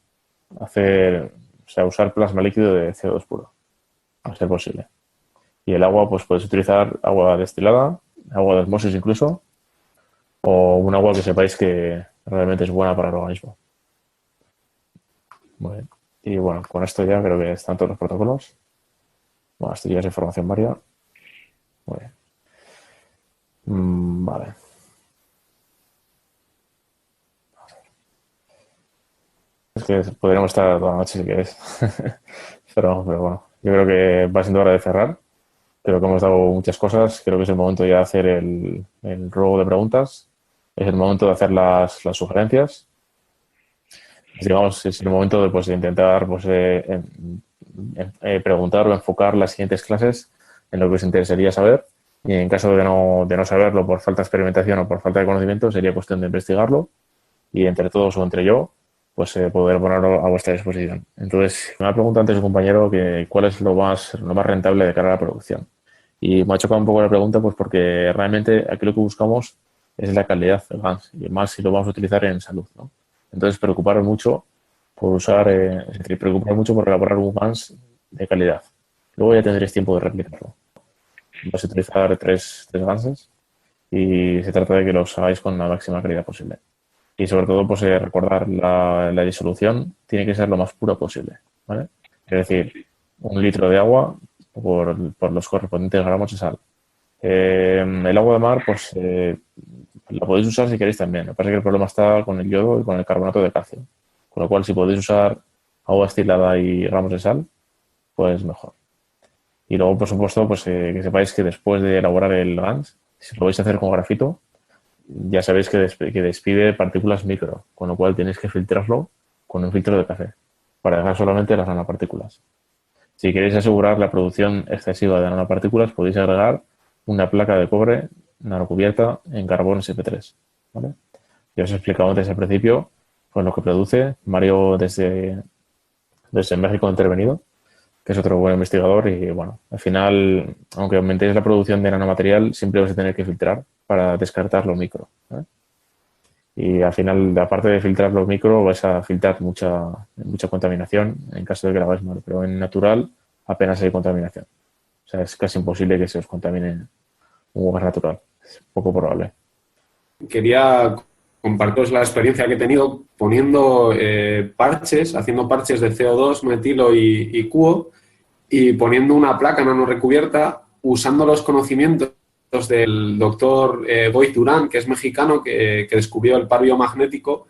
usar plasma líquido de CO2 puro, a ser posible. Y el agua, pues puedes utilizar agua destilada, agua de osmosis incluso, o un agua que sepáis que realmente es buena para el organismo. Muy bien. Y bueno, con esto ya creo que están todos los protocolos. Bueno, esto ya es información varia. Muy bien. Vale. Es que podríamos estar toda la noche si queréis. pero bueno, yo creo que va siendo hora de cerrar. Creo que hemos dado muchas cosas. Creo que es el momento ya de hacer el ruego de preguntas. Es el momento de hacer las sugerencias. Digamos, es el momento de intentar preguntar o enfocar las siguientes clases en lo que os interesaría saber. Y en caso de no saberlo por falta de experimentación o por falta de conocimiento, sería cuestión de investigarlo y entre todos o entre yo pues poder ponerlo a vuestra disposición. Entonces, me ha preguntado antes un compañero que cuál es lo más rentable de cara a la producción. Y me ha chocado un poco la pregunta, pues porque realmente aquí lo que buscamos es la calidad del GANS, y más si lo vamos a utilizar en salud, ¿no? Entonces, preocuparos mucho por usar, es decir, preocuparos mucho por elaborar un GANS de calidad. Luego ya tendréis tiempo de replicarlo. Vais a utilizar tres GANSes y se trata de que los hagáis con la máxima calidad posible. Y sobre todo, pues recordar la disolución tiene que ser lo más puro posible, ¿vale? Es decir, 1 litro de agua por los correspondientes gramos de sal. El agua de mar, pues la podéis usar si queréis también. Lo que pasa es que el problema está con el yodo y con el carbonato de calcio. Con lo cual, si podéis usar agua destilada y gramos de sal, pues mejor. Y luego, por supuesto, pues que sepáis que después de elaborar el GANS, si lo vais a hacer con grafito, ya sabéis que despide partículas micro, con lo cual tenéis que filtrarlo con un filtro de café para dejar solamente las nanopartículas. Si queréis asegurar la producción excesiva de nanopartículas, podéis agregar una placa de cobre nanocubierta en carbón SP3, ¿vale? Ya os he explicado antes al principio pues lo que produce. Mario desde México ha intervenido, que es otro buen investigador, y bueno, al final, aunque aumentéis la producción de nanomaterial, siempre vais a tener que filtrar para descartar lo micro, ¿eh? Y al final, aparte de filtrar lo micro, vais a filtrar mucha contaminación en caso de que la hagáis mal, pero en natural apenas hay contaminación. O sea, es casi imposible que se os contamine un gas natural. Es poco probable. Quería compartiros la experiencia que he tenido poniendo parches, haciendo parches de CO2, metilo y cuo, y poniendo una placa nanorecubierta, usando los conocimientos del doctor Boyd Durán, que es mexicano, que descubrió el par biomagnético,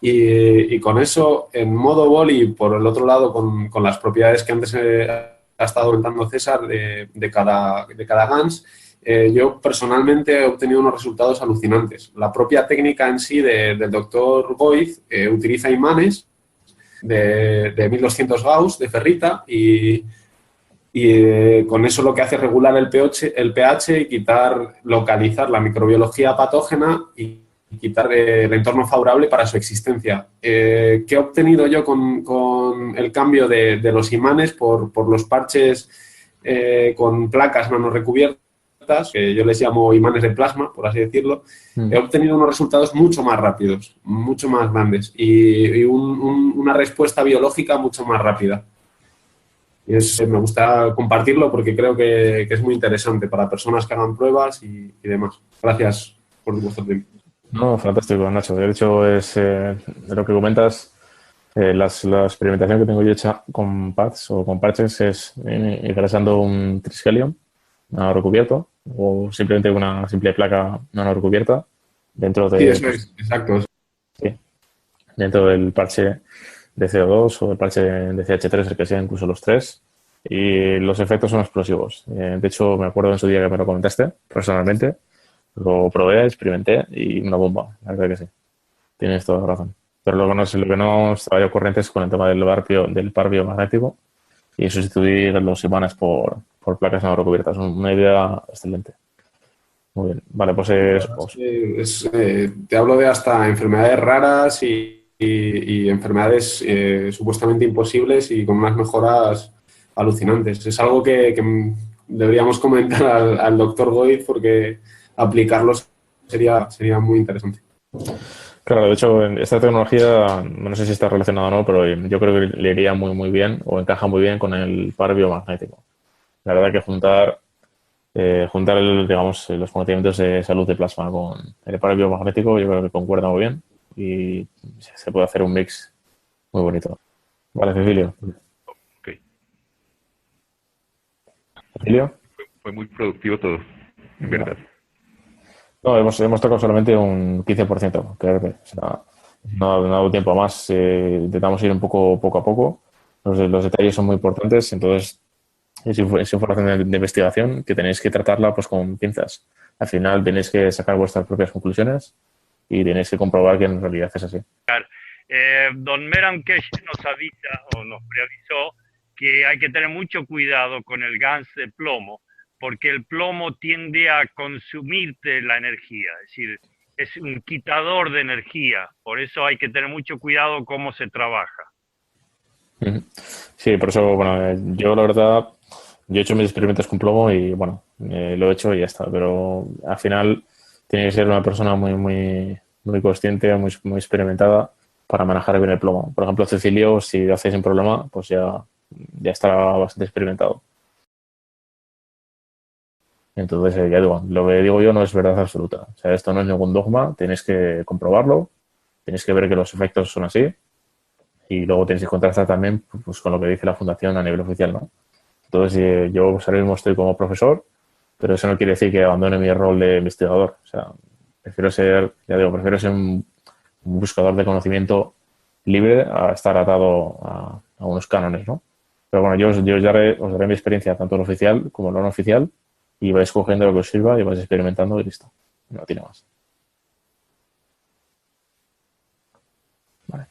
y con eso, en modo boli, por el otro lado, con las propiedades que antes ha estado comentando César de cada GANS, yo personalmente he obtenido unos resultados alucinantes. La propia técnica en sí del doctor Boyd utiliza imanes de 1200 Gauss de ferrita y con eso lo que hace es regular el pH y localizar la microbiología patógena y quitar el entorno favorable para su existencia. ¿Qué he obtenido yo con el cambio de los imanes por los parches con placas nanorecubiertas, que yo les llamo imanes de plasma, por así decirlo? He obtenido unos resultados mucho más rápidos, mucho más grandes y una respuesta biológica mucho más rápida. Y me gusta compartirlo porque creo que es muy interesante para personas que hagan pruebas y demás. Gracias por vuestro tiempo. No, fantástico, Nacho. De hecho, es de lo que comentas, la experimentación que tengo yo hecha con pads o con parches es ingresando un triskelio nano recubierto o simplemente una simple placa nano recubierta dentro de... Sí, eso es, exacto. Sí, dentro del parche de CO2 o el parche de CH3, el que sea, incluso los tres, y los efectos son explosivos. De hecho, me acuerdo en su día que me lo comentaste personalmente, lo probé, experimenté y una bomba, la verdad que sí. Tienes toda la razón. Pero lo que no estaba yo corriente es con el tema del par biomagnético y sustituir los imanes por placas nano recubiertas. Una idea excelente. Muy bien. Vale, pues te hablo de hasta enfermedades raras y enfermedades supuestamente imposibles y con unas mejoras alucinantes. Es algo que deberíamos comentar al doctor Boyd porque aplicarlos sería muy interesante. Claro, de hecho, esta tecnología, no sé si está relacionada o no, pero yo creo que le iría muy, muy bien o encaja muy bien con el par biomagnético. La verdad que juntar digamos, los conocimientos de salud de plasma con el par biomagnético, yo creo que concuerda muy bien y se puede hacer un mix muy bonito. Vale, Cecilio. Ok. ¿Cecilio? Fue muy productivo todo, en verdad. No, hemos tocado solamente un 15%, creo que. O sea, no ha dado tiempo más. Intentamos ir un poco a poco. Los detalles son muy importantes, entonces es información de investigación que tenéis que tratarla pues con pinzas. Al final tenéis que sacar vuestras propias conclusiones y tenéis que comprobar que en realidad es así. Don Meran Kesh nos avisa o nos preavisó que hay que tener mucho cuidado con el GANS de plomo, porque el plomo tiende a consumirte la energía. Es decir, es un quitador de energía, por eso hay que tener mucho cuidado cómo se trabaja. Ujú. Sí, por eso, bueno, yo la verdad, yo he hecho mis experimentos con plomo y bueno, lo he hecho y ya está, pero al final tiene que ser una persona muy consciente, muy experimentada para manejar bien el plomo. Por ejemplo, Cecilio, si lo hace sin problema, pues ya estará bastante experimentado. Entonces, ya digo, lo que digo yo no es verdad absoluta. O sea, esto no es ningún dogma, tienes que comprobarlo, tienes que ver que los efectos son así y luego tienes que contrastar también pues, con lo que dice la fundación a nivel oficial, ¿no? Entonces, yo pues, ahora mismo estoy como profesor, pero eso no quiere decir que abandone mi rol de investigador. O sea, prefiero ser, ya digo, prefiero ser un buscador de conocimiento libre a estar atado a unos cánones, ¿no? Pero bueno, yo os daré mi experiencia, tanto en oficial como en no oficial, y vais cogiendo lo que os sirva y vais experimentando y listo. No tiene más. Vale.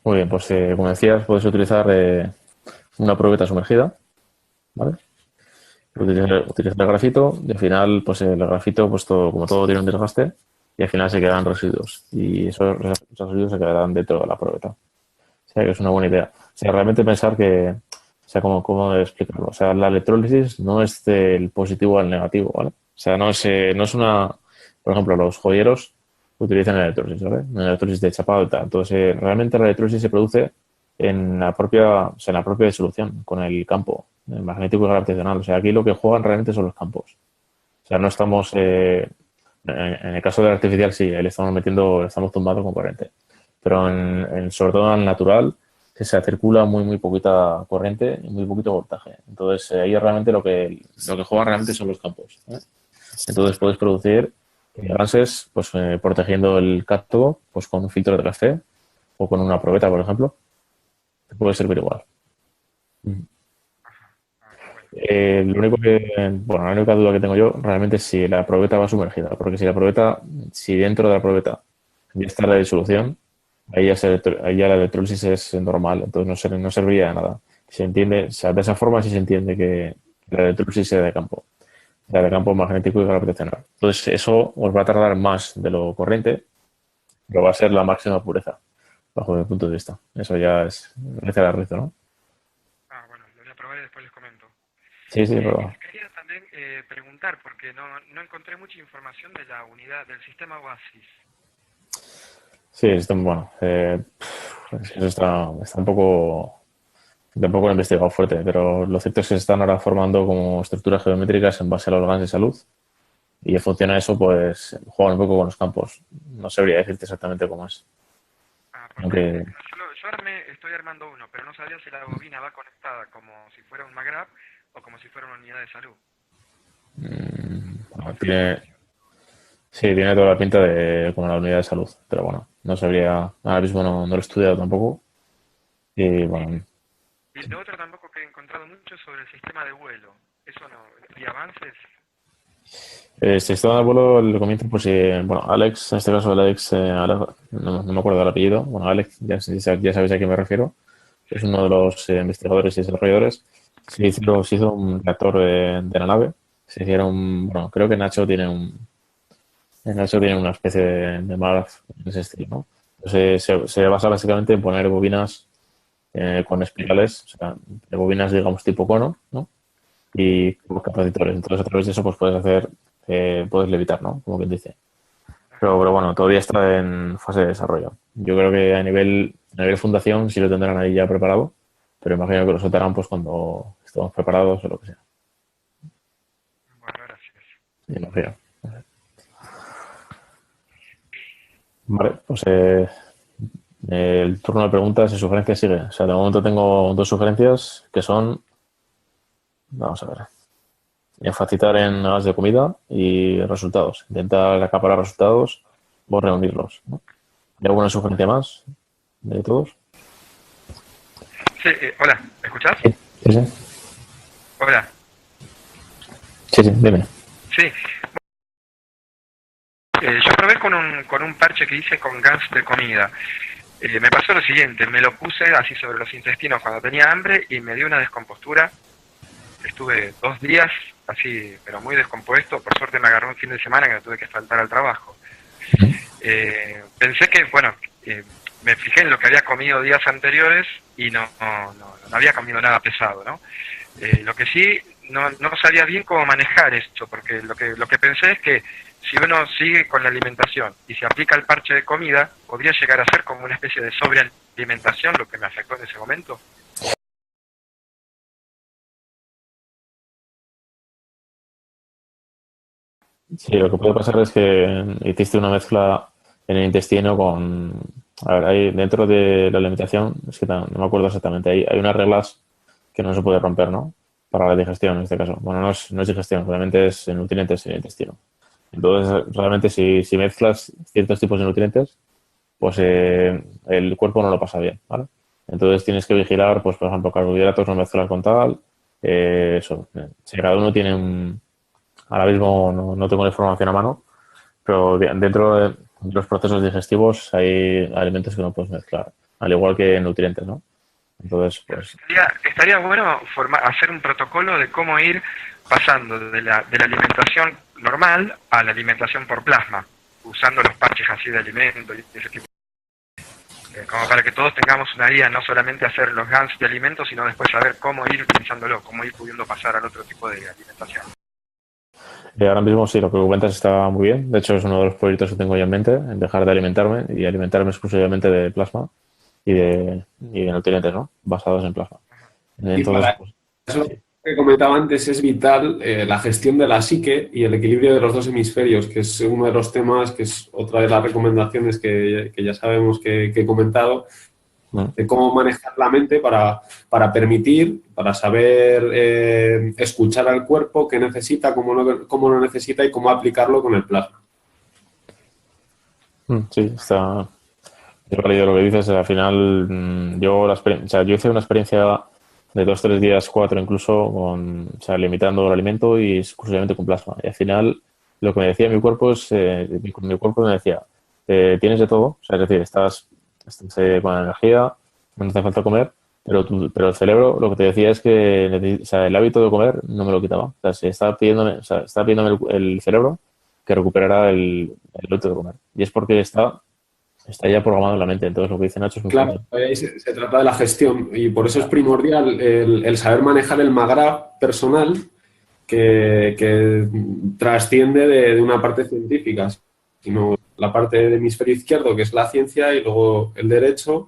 Muy bien, pues como decías, puedes utilizar una probeta sumergida, ¿vale? Utilizar el grafito y al final, pues el grafito, pues todo, como todo tiene un desgaste y al final se quedan residuos y esos residuos se quedarán dentro de la probeta. O sea que es una buena idea. O sea, realmente pensar que, o sea, ¿cómo explicarlo? O sea, la electrólisis no es del positivo al negativo, ¿vale? O sea, no es una, por ejemplo, los joyeros utilizan electrólisis, ¿vale? Una electrólisis de chapado y tal. Entonces, realmente la electrólisis se produce en la propia, o sea, en la propia disolución, con el campo, el magnético y gravitacional. O sea, aquí lo que juegan realmente son los campos. O sea, no estamos, en el caso del artificial sí, ahí le estamos tumbando con corriente. Pero sobre todo en el natural, que se circula muy poquita corriente y muy poquito voltaje. Entonces, ahí realmente lo que juegan realmente son los campos, ¿eh? Entonces, puedes producir gases, pues protegiendo el cátodo, pues con un filtro de café o con una probeta, por ejemplo. Te puede servir igual. La única duda que tengo yo realmente es si la probeta va sumergida, porque si dentro de la probeta ya está la disolución, ahí ya la electrólisis es normal, entonces no serviría de nada. Se entiende, o sea, de esa forma sí se entiende que la electrólisis sea de campo magnético y gravitacional. Entonces eso os va a tardar más de lo corriente, pero va a ser la máxima pureza, bajo mi punto de vista. Eso ya es merece la rizo, ¿no? Ah, bueno, lo voy a probar y después les comento. Sí, pero Quería también preguntar, porque no encontré mucha información de la unidad del sistema Oasis. sí, bueno, eso está un poco investigado fuerte, pero lo cierto es que se están ahora formando como estructuras geométricas en base a los gases de salud y en función a eso, pues juegan un poco con los campos. No sabría decirte exactamente cómo es. Ah, Aunque, yo estoy armando uno, pero no sabía si la bobina va conectada como si fuera un MAGRAP o como si fuera una unidad de salud. bueno, tiene toda la pinta de como la unidad de salud, pero bueno, no sabría, ahora mismo no lo he estudiado tampoco y bueno, Y lo otro tampoco que he encontrado mucho sobre el sistema de vuelo. Eso no, y avances. si está de vuelo, el comienzo, pues bueno, Alex, en este caso no me acuerdo del apellido, bueno, Alex, ya sabéis a quién me refiero, es uno de los investigadores y desarrolladores, se hizo un reactor de la nave, bueno, creo que Nacho tiene una especie de MARF en ese estilo, ¿no? Entonces, se basa básicamente en poner bobinas con espirales, o sea, de bobinas, digamos, tipo cono, ¿no? Y con capacitores. Entonces, a través de eso, pues puedes levitar, ¿no? Como quien dice. Pero bueno, todavía está en fase de desarrollo. Yo creo que a nivel fundación sí lo tendrán ahí ya preparado, pero imagino que lo soltarán pues cuando estemos preparados o lo que sea. Bueno, gracias. Imagino. Vale, pues el turno de preguntas y sugerencias sigue. O sea, de momento tengo dos sugerencias que son, vamos a ver, enfatizar en gas de comida y resultados. Intentar acaparar resultados o reunirlos, ¿no? ¿Hay alguna sugerencia más de todos? Sí, hola, ¿me escuchás? Sí. Hola. Sí, dime. Sí. Yo probé con un parche que hice con gas de comida. Me pasó lo siguiente, me lo puse así sobre los intestinos cuando tenía hambre y me dio una descompostura. Estuve 2 días así, pero muy descompuesto. Por suerte me agarró un fin de semana que no tuve que faltar al trabajo. Pensé que, bueno, me fijé en lo que había comido días anteriores y no había comido nada pesado, ¿no? Lo que sí, no sabía bien cómo manejar esto, porque lo que pensé es que si uno sigue con la alimentación y se aplica el parche de comida, podría llegar a ser como una especie de sobrealimentación, lo que me afectó en ese momento. Sí, lo que puede pasar es que hiciste una mezcla en el intestino con... A ver, hay dentro de la alimentación, es que no me acuerdo exactamente, hay unas reglas que no se puede romper, ¿no? Para la digestión en este caso. Bueno, no es digestión, realmente es nutrientes en el intestino. Entonces, realmente si mezclas ciertos tipos de nutrientes, pues el cuerpo no lo pasa bien, ¿vale? Entonces tienes que vigilar, pues por ejemplo, carbohidratos no mezclar con tal, si cada uno tiene un... Ahora mismo no tengo la información a mano, pero dentro de los procesos digestivos hay alimentos que no puedes mezclar, al igual que nutrientes, ¿no? Entonces, pues... Estaría bueno hacer un protocolo de cómo ir pasando de la alimentación normal a la alimentación por plasma, usando los parches así de alimento y ese tipo. Como para que todos tengamos una guía, no solamente hacer los GANs de alimentos, sino después saber cómo ir utilizándolo, cómo ir pudiendo pasar al otro tipo de alimentación. Ahora mismo sí, lo que comentas está muy bien. De hecho, es uno de los proyectos que tengo ya en mente, en dejar de alimentarme y alimentarme exclusivamente de plasma y de nutrientes, ¿no? Basados en plasma. Entonces, pues, eso que comentaba antes es vital la gestión de la psique y el equilibrio de los dos hemisferios, que es uno de los temas, que es otra de las recomendaciones que ya sabemos que he comentado, de cómo manejar la mente para permitir, para saber escuchar al cuerpo, qué necesita, cómo lo necesita y cómo aplicarlo con el plasma. Sí, está... Yo he leído lo que dices, al final yo hice una experiencia de 2, 3 días, 4 incluso, limitando el alimento y exclusivamente con plasma. Y al final lo que me decía mi cuerpo es, mi cuerpo me decía, tienes de todo, o sea, es decir, estás con energía, no hace falta comer, pero el cerebro lo que te decía es que el hábito de comer no me lo quitaba. O sea, estaba pidiéndome el cerebro que recuperara el hábito de comer. Y es porque está ya programado en la mente. Entonces, lo que dice Nacho es muy claro, se trata de la gestión y por eso es primordial el saber manejar el MAGRAF personal que trasciende de una parte científica, sino la parte del hemisferio izquierdo, que es la ciencia, y luego el derecho,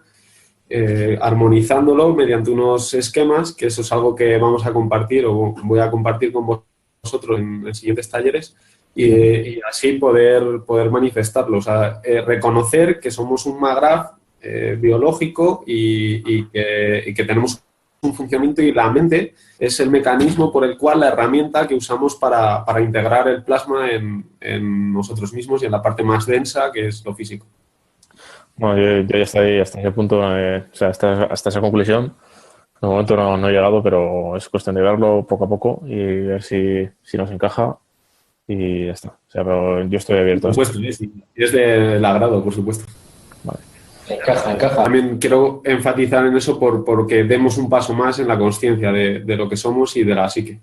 armonizándolo mediante unos esquemas, que eso es algo que vamos a compartir o voy a compartir con vosotros en siguientes talleres, y así poder manifestarlo, o sea, reconocer que somos un MAGRAF biológico y que tenemos un funcionamiento, y la mente es el mecanismo por el cual la herramienta que usamos para integrar el plasma en nosotros mismos y en la parte más densa, que es lo físico. Bueno, yo ya estoy hasta ese punto, hasta esa conclusión. De momento no he llegado, pero es cuestión de verlo poco a poco y ver si nos encaja. Y ya está. O sea, pero yo estoy abierto. Por supuesto, sí. Es del agrado, por supuesto. Vale. Encaja. También quiero enfatizar en eso porque demos un paso más en la consciencia de lo que somos y de la psique.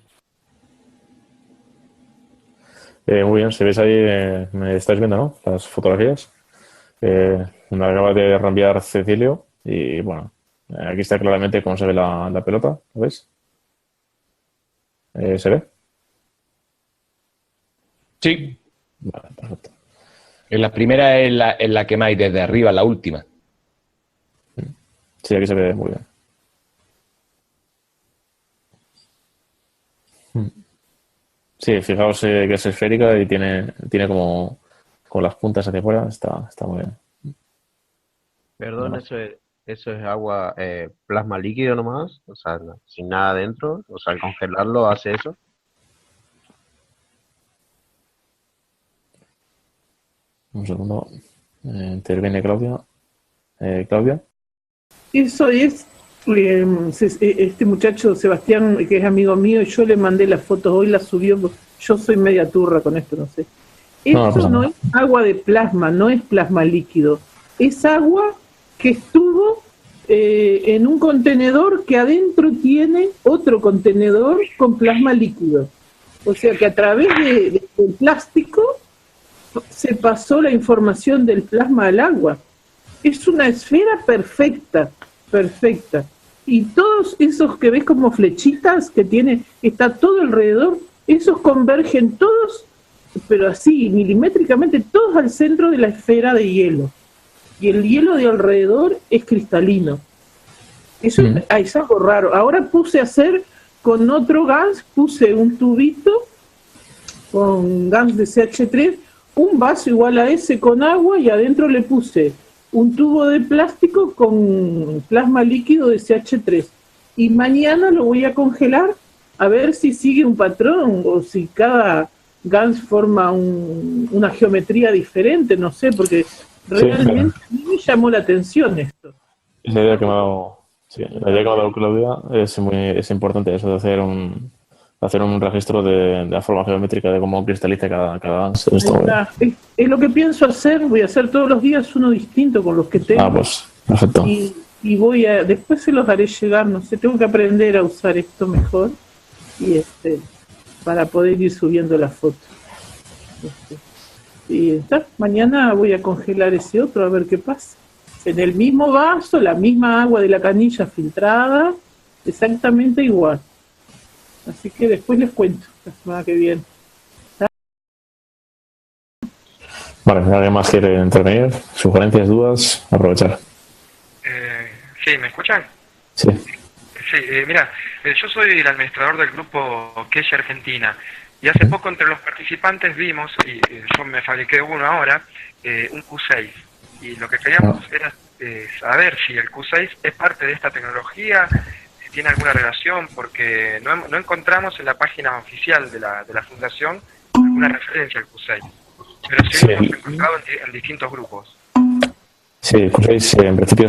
Muy bien, si veis ahí, me estáis viendo, ¿no? Las fotografías. Me acaba de reenviar Cecilio y bueno, aquí está claramente cómo se ve la pelota, ¿lo ves? ¿Se ve? Sí. Vale, perfecto. La primera es la que más hay desde arriba, la última. Sí, aquí se ve muy bien. Sí, fijaos que es esférica y tiene como con las puntas hacia afuera, está muy bien. Perdón, eso es agua, plasma líquido nomás, o sea, sin nada dentro, o sea, al congelarlo hace eso. Un segundo. Interviene Claudia. Claudia. Eso es, este muchacho Sebastián, que es amigo mío, yo le mandé las fotos, hoy las subió, yo soy media turra con esto, no sé. Eso no es agua de plasma, no es plasma líquido, es agua que estuvo en un contenedor que adentro tiene otro contenedor con plasma líquido. O sea que a través del plástico se pasó la información del plasma al agua. Es una esfera perfecta, perfecta. Y todos esos que ves como flechitas que tiene, está todo alrededor, esos convergen todos, pero así, milimétricamente, todos al centro de la esfera de hielo. Y el hielo de alrededor es cristalino. Eso es algo raro. Ahora puse a hacer con otro gas, puse un tubito con gas de CH3, un vaso igual a ese con agua y adentro le puse un tubo de plástico con plasma líquido de CH3. Y mañana lo voy a congelar a ver si sigue un patrón o si cada gas forma una geometría diferente, no sé, porque realmente a mí me llamó la atención esto. La idea que me ha dado, la idea que me ha dado Claudia es importante, eso de hacer un registro de la forma geométrica de cómo cristaliza cada gas. Es lo que pienso hacer, voy a hacer todos los días uno distinto con los que tengo. Pues, perfecto. Y después se los haré llegar, no sé, tengo que aprender a usar esto mejor y para poder ir subiendo la foto. Y mañana voy a congelar ese otro a ver qué pasa. En el mismo vaso, la misma agua de la canilla filtrada, exactamente igual. Así que después les cuento la semana que viene. Vale, ¿alguien más quiere intervenir? ¿Sugerencias, dudas? Aprovechar. Sí, ¿me escuchan? Sí. Sí, mira, yo soy el administrador del grupo Keshe Argentina y hace poco entre los participantes vimos, y yo me fabriqué uno ahora, un Q6. Y lo que queríamos era saber si el Q6 es parte de esta tecnología, si tiene alguna relación, porque no encontramos en la página oficial de la fundación alguna referencia al Q6. Pero sí lo hemos encontrado en distintos grupos. Sí, el Q6 en principio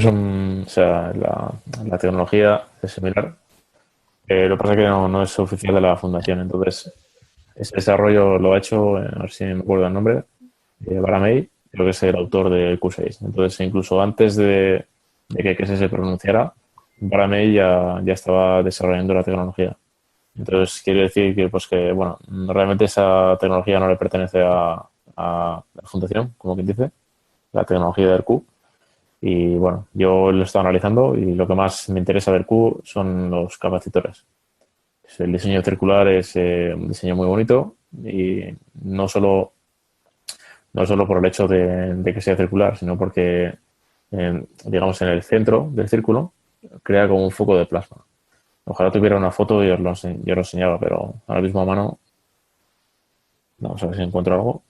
la tecnología es similar. Lo que pasa es que no es oficial de la fundación. Entonces, ese desarrollo lo ha hecho, a ver si me acuerdo el nombre, Baramey, creo que es el autor del Q6. Entonces, incluso antes de que se pronunciara, Baramey ya estaba desarrollando la tecnología. Entonces, quiere decir que realmente esa tecnología no le pertenece a la fundación, como quien dice, la tecnología del Q. Y bueno, yo lo he estado analizando y lo que más me interesa del Q son los capacitores. El diseño circular es un diseño muy bonito y no solo por el hecho de que sea circular, sino porque, digamos, en el centro del círculo crea como un foco de plasma. Ojalá tuviera una foto y os lo enseñaba, pero ahora mismo a mano. Vamos a ver si encuentro algo.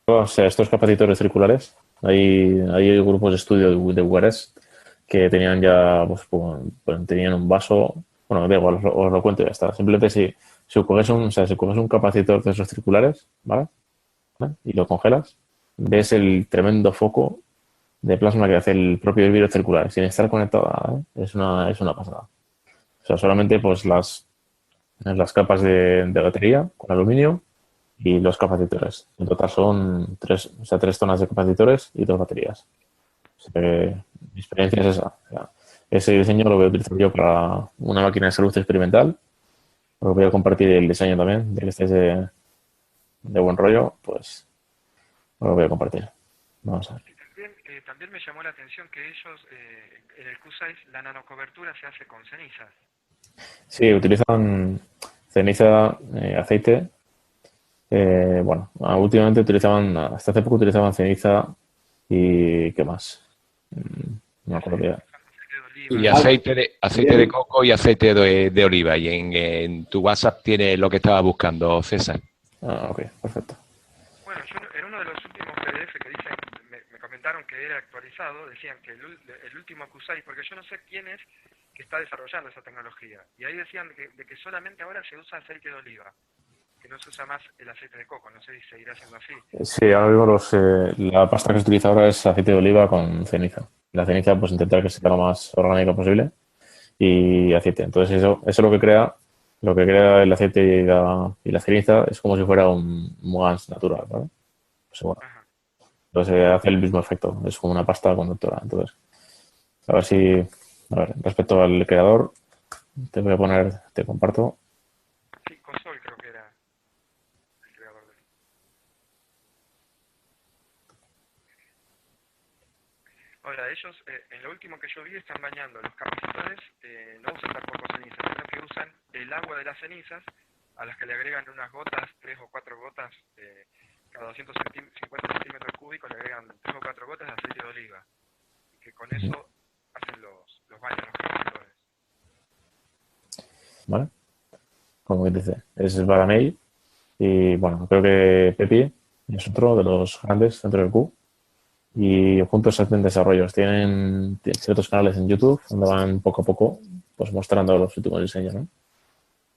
O sea, estos capacitores circulares, hay grupos de estudio de URES que tenían ya, tenían un vaso, bueno, da igual, os lo cuento y ya está. Simplemente si coges un capacitor de esos circulares, ¿vale? Y lo congelas, ves el tremendo foco de plasma que hace el propio vidrio circular, sin estar conectado a nada, ¿eh? Es una pasada. O sea, solamente pues las capas de batería con aluminio y los capacitores. En total son 3 zonas de capacitores y 2 baterías. O sea, mi experiencia es esa. O sea, ese diseño lo voy a utilizar yo para una máquina de salud experimental. Os voy a compartir el diseño también, de que estéis de buen rollo, pues os lo voy a compartir. Vamos a ver. También me llamó la atención que ellos, en el Q6, la nanocobertura se hace con cenizas. Sí, utilizan ceniza, aceite. Últimamente hasta hace poco utilizaban ceniza y ¿qué más? No me acuerdo ya. Y aceite de coco y aceite de oliva. Y en tu WhatsApp tienes lo que estabas buscando, César. Ok, perfecto. Bueno, yo en uno de los últimos PDF que dicen, me comentaron que era actualizado, decían que el último Q6, porque yo no sé quién es que está desarrollando esa tecnología, y ahí decían de que solamente ahora se usa aceite de oliva, que no se usa más el aceite de coco, no sé si seguirá siendo así. Sí, ahora mismo la pasta que se utiliza ahora es aceite de oliva con ceniza. La ceniza, pues intentar que sea lo más orgánica posible y aceite. Entonces eso lo que crea el aceite y la ceniza es como si fuera un gas natural, ¿vale? Pues bueno. Entonces hace el mismo efecto, es como una pasta conductora. Entonces, a ver, respecto al creador, te comparto. Ahora, ellos, en lo último que yo vi, están bañando los capacitores, no usan tampoco cenizas, sino que usan el agua de las cenizas, a las que le agregan unas gotas, 3 o 4 gotas, cada 250 centímetros cúbicos le agregan 3 o 4 gotas de aceite de oliva, y que con eso hacen los baños, los capacitores. ¿Vale? Como que dice, es Baramey y bueno, creo que Pepi es otro de los grandes dentro del Q y juntos hacen desarrollos, tienen ciertos canales en YouTube donde van poco a poco pues mostrando los últimos diseños, ¿no?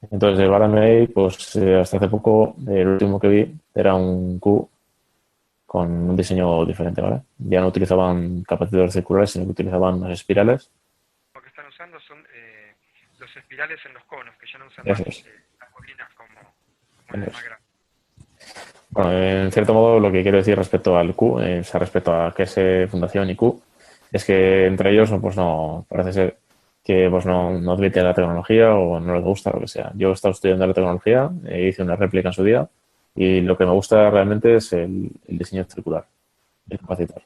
Entonces el Baramey, pues hasta hace poco el último que vi era un Q con un diseño diferente, ¿vale? Ya no utilizaban capacitores circulares, sino que utilizaban las espirales. Lo que están usando son los espirales en los conos, que ya no usan Eso más es. las bobinas como las más grandes. Bueno, en cierto modo lo que quiero decir respecto al Q, o sea, respecto a KS Fundación y Q, es que entre ellos pues no parece ser que pues no admiten la tecnología o no les gusta, lo que sea. Yo he estado estudiando la tecnología, hice una réplica en su día y lo que me gusta realmente es el diseño circular, el capacitor.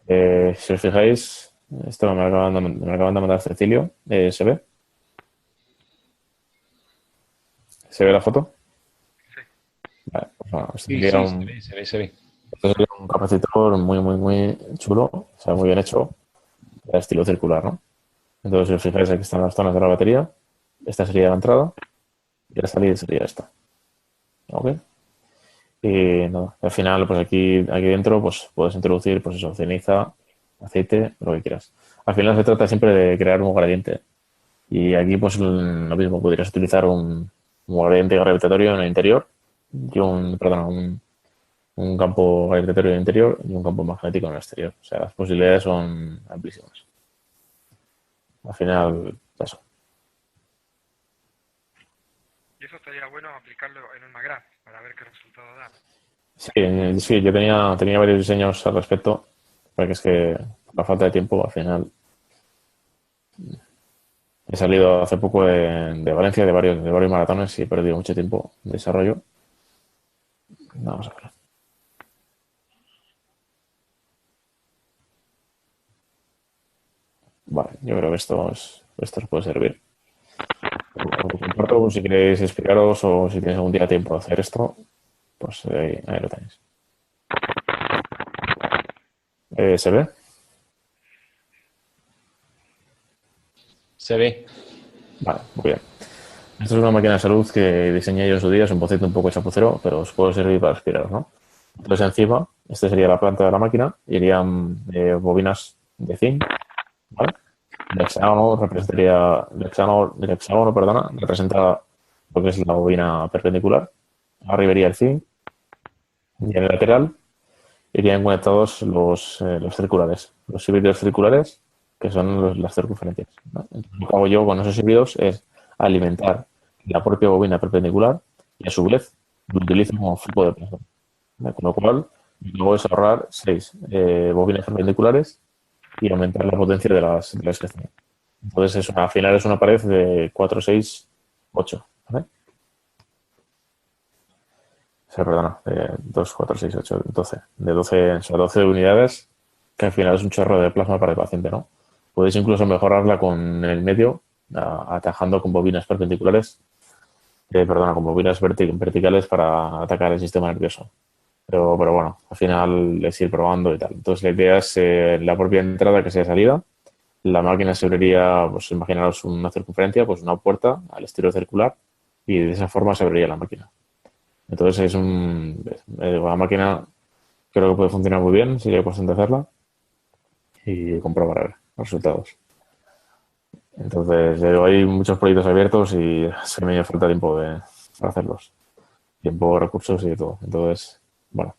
Si os fijáis, esto me acaban de mandar Cecilio, ¿se ve? ¿Se ve la foto? Vale, pues bueno, Sí, se ve. Esto sería un capacitor muy chulo, o sea, muy bien hecho, de estilo circular, ¿no? Entonces, si os fijáis, aquí están las zonas de la batería, esta sería la entrada y la salida sería esta. ¿Ok? Y nada, al final, pues aquí dentro, pues puedes introducir, pues eso, ceniza, aceite, lo que quieras. Al final se trata siempre de crear un gradiente. Y aquí, pues lo mismo, podrías utilizar un gradiente gravitatorio en el interior y un campo gravitatorio en el interior y un campo magnético en el exterior. O sea, las posibilidades son amplísimas. Al final, eso. Y eso estaría bueno aplicarlo en un Magraph para ver qué resultado da. Sí, yo tenía varios diseños al respecto, porque es que por la falta de tiempo, al final, he salido hace poco de Valencia, de varios maratones y he perdido mucho tiempo en desarrollo. Vamos a ver. Vale, yo creo que esto os puede servir. Os comparto, si queréis explicaros o si tenéis algún día tiempo de hacer esto, pues ahí lo tenéis. ¿Se ve? Se ve. Vale, muy bien. Esto es una máquina de salud que diseñé yo en su día, es un boceto un poco chapucero, pero os puede servir para explicaros, ¿no? Entonces encima, esta sería la planta de la máquina, irían bobinas de zinc, ¿vale? El hexágono representa lo que es la bobina perpendicular. Arriba iría el zinc y en el lateral irían conectados los circulares, los híbridos circulares, que son las circunferencias, ¿no? Entonces, lo que hago yo con esos híbridos es alimentar la propia bobina perpendicular y a su vez lo utilizo como flujo de plasma, ¿vale? Con lo cual luego es ahorrar 6 bobinas perpendiculares y aumentar la potencia de las que están. Entonces, al final es una pared de 4, 6, 8. ¿Vale? Perdona, 2, 4, 6, 8, 12. De 12, o sea, 12 unidades, que al final es un chorro de plasma para el paciente, ¿no? Podéis incluso mejorarla con el medio, atajando con bobinas perpendiculares, con bobinas verticales para atacar el sistema nervioso. Pero bueno, al final es ir probando y tal. Entonces la idea es la propia entrada que sea salida. La máquina se abriría, pues imaginaros una circunferencia, pues una puerta al estilo circular y de esa forma se abriría la máquina. Entonces la máquina creo que puede funcionar muy bien, sería cuestión de hacerla y comprobar a ver los resultados. Entonces hay muchos proyectos abiertos y se me falta tiempo para hacerlos. Tiempo, recursos y todo. Entonces, bueno,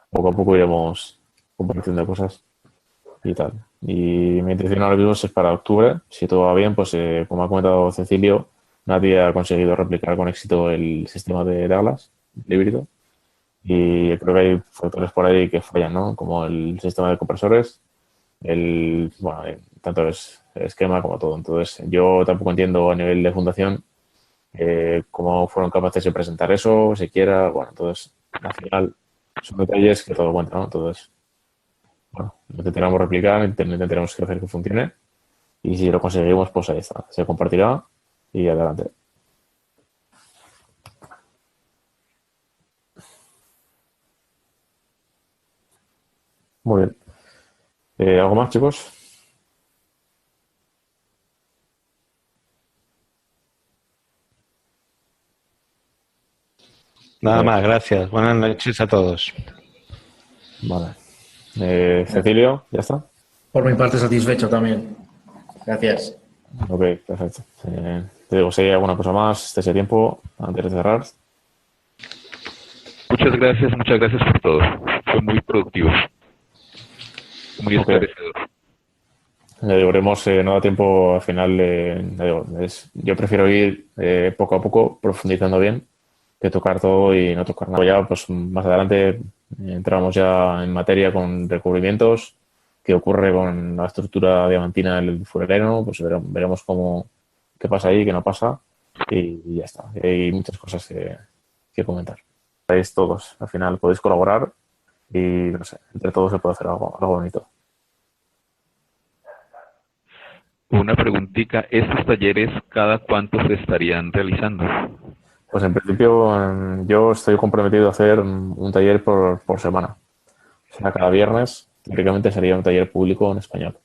poco a poco iremos compartiendo cosas y tal. Y mi intención ahora mismo es para octubre. Si todo va bien, pues como ha comentado Cecilio, nadie ha conseguido replicar con éxito el sistema de Douglas, el híbrido. Y creo que hay factores por ahí que fallan, ¿no? Como el sistema de compresores, tanto el esquema como todo. Entonces, yo tampoco entiendo a nivel de fundación cómo fueron capaces de presentar eso, siquiera. Bueno, entonces, al final son detalles que todo cuenta, ¿no? Entonces, bueno, lo intentaremos replicar, intentaremos hacer que funcione. Y si lo conseguimos, pues ahí está. Se compartirá y adelante. Muy bien. ¿Algo más, chicos? Nada más, gracias. Buenas noches a todos. Vale. Cecilio, ¿ya está? Por mi parte, satisfecho también. Gracias. Ok, perfecto. Te digo, si hay alguna cosa más de ese tiempo, antes de cerrar. Muchas gracias por todo. Fue muy productivo. Muy esclarecedor. Ya digo, no da tiempo al final. Yo prefiero ir poco a poco, profundizando bien, que tocar todo y no tocar nada. Ya, pues más adelante entramos ya en materia con recubrimientos, qué ocurre con la estructura diamantina del fureleno, pues veremos qué pasa ahí, qué no pasa y ya está. Hay muchas cosas que comentar. Estáis todos, al final podéis colaborar y no sé, entre todos se puede hacer algo bonito. Una preguntita, ¿estos talleres cada cuánto se estarían realizando? Pues en principio yo estoy comprometido a hacer un taller por semana. O sea, cada viernes teóricamente sería un taller público en español.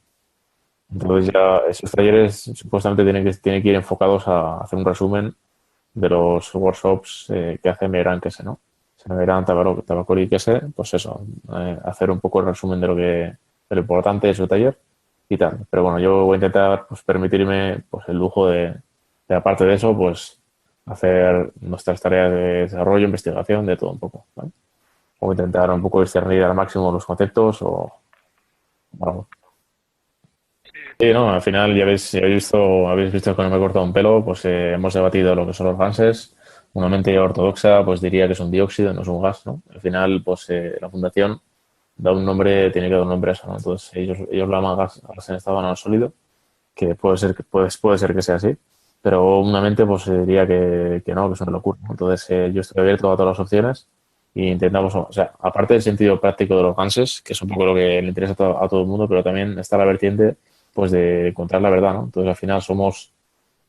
Entonces ya esos talleres supuestamente tienen que ir enfocados a hacer un resumen de los workshops que hace Meran Kese, ¿no? O sea, Meran Tabakori Kese, pues eso, hacer un poco el resumen de lo importante de su taller y tal. Pero bueno, yo voy a intentar pues permitirme pues el lujo de aparte de eso, pues hacer nuestras tareas de desarrollo, investigación, de todo un poco, ¿vale? O intentar un poco discernir al máximo los conceptos o algo. Sí, no, al final ya habéis visto que no me he cortado un pelo, pues hemos debatido lo que son los ganses. Una mente ortodoxa pues diría que es un dióxido, no es un gas, ¿no? Al final, pues la fundación tiene que dar un nombre a eso, ¿no? Entonces ellos lo llaman gas en estado anosólido, que puede ser que sea así. Pero una mente pues diría que no, que es una locura. Entonces yo estoy abierto a todas las opciones e intentamos, o sea, aparte del sentido práctico de los ganses, que es un poco lo que le interesa a todo el mundo, pero también está la vertiente pues de encontrar la verdad, ¿no? Entonces al final somos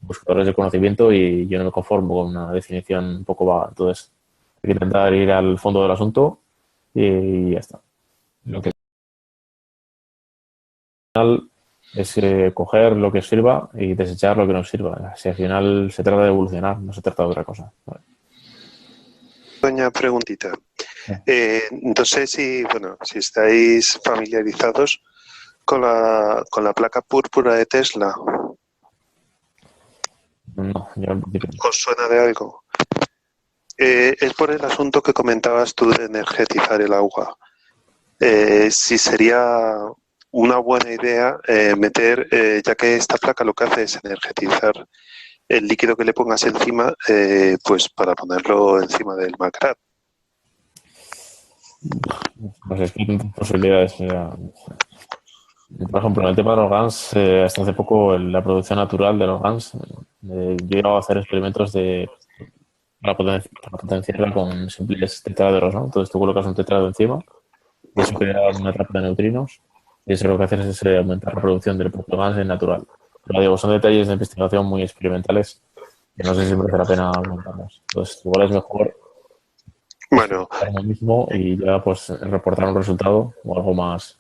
buscadores de conocimiento y yo no me conformo con una definición un poco vaga. Entonces hay que intentar ir al fondo del asunto y ya está. Lo que al final es coger lo que sirva y desechar lo que no sirva. Si al final se trata de evolucionar, no se trata de otra cosa. Vale. Doña preguntita. No sé si estáis familiarizados con la placa púrpura de Tesla. No, ¿Os suena de algo? Es por el asunto que comentabas tú de energetizar el agua. Si sería una buena idea meter, ya que esta placa lo que hace es energetizar el líquido que le pongas encima, pues para ponerlo encima del Macrat. No sé, es que hay tantas posibilidades. Por ejemplo, en el tema de los GANs, hasta hace poco la producción natural de los GANs, yo he llegado a hacer experimentos para potenciarla con simples tetraedros, ¿no? Entonces tú colocas un tetraedro encima y eso crea una trapa de neutrinos y eso lo que hace es aumentar la producción del propio GANs en natural. Pero digo, son detalles de investigación muy experimentales que no sé si merece la pena aumentarlos. Entonces, igual es mejor hacer lo mismo y ya pues reportar un resultado o algo más.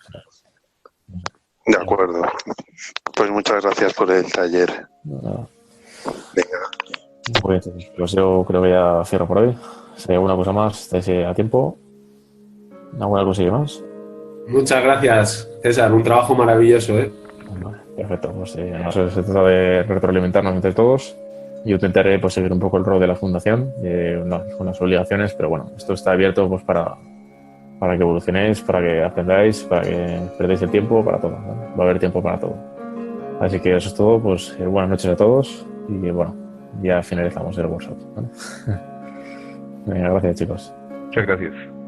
De acuerdo. Pues muchas gracias por el taller. Nada. Venga. Pues yo creo que ya cierro por hoy. Si hay alguna cosa más, estáis a tiempo. ¿Alguna cosilla más? Muchas gracias, César. Un trabajo maravilloso, ¿eh? Vale, perfecto. Pues se trata de retroalimentarnos entre todos. Yo intentaré pues, seguir un poco el rol de la fundación, con las obligaciones, pero bueno, esto está abierto pues para que evolucionéis, para que aprendáis, para que perdáis el tiempo, para todo, ¿vale? Va a haber tiempo para todo. Así que eso es todo, pues buenas noches a todos y bueno, ya finalizamos el workshop, ¿vale? Venga, gracias chicos. Muchas gracias.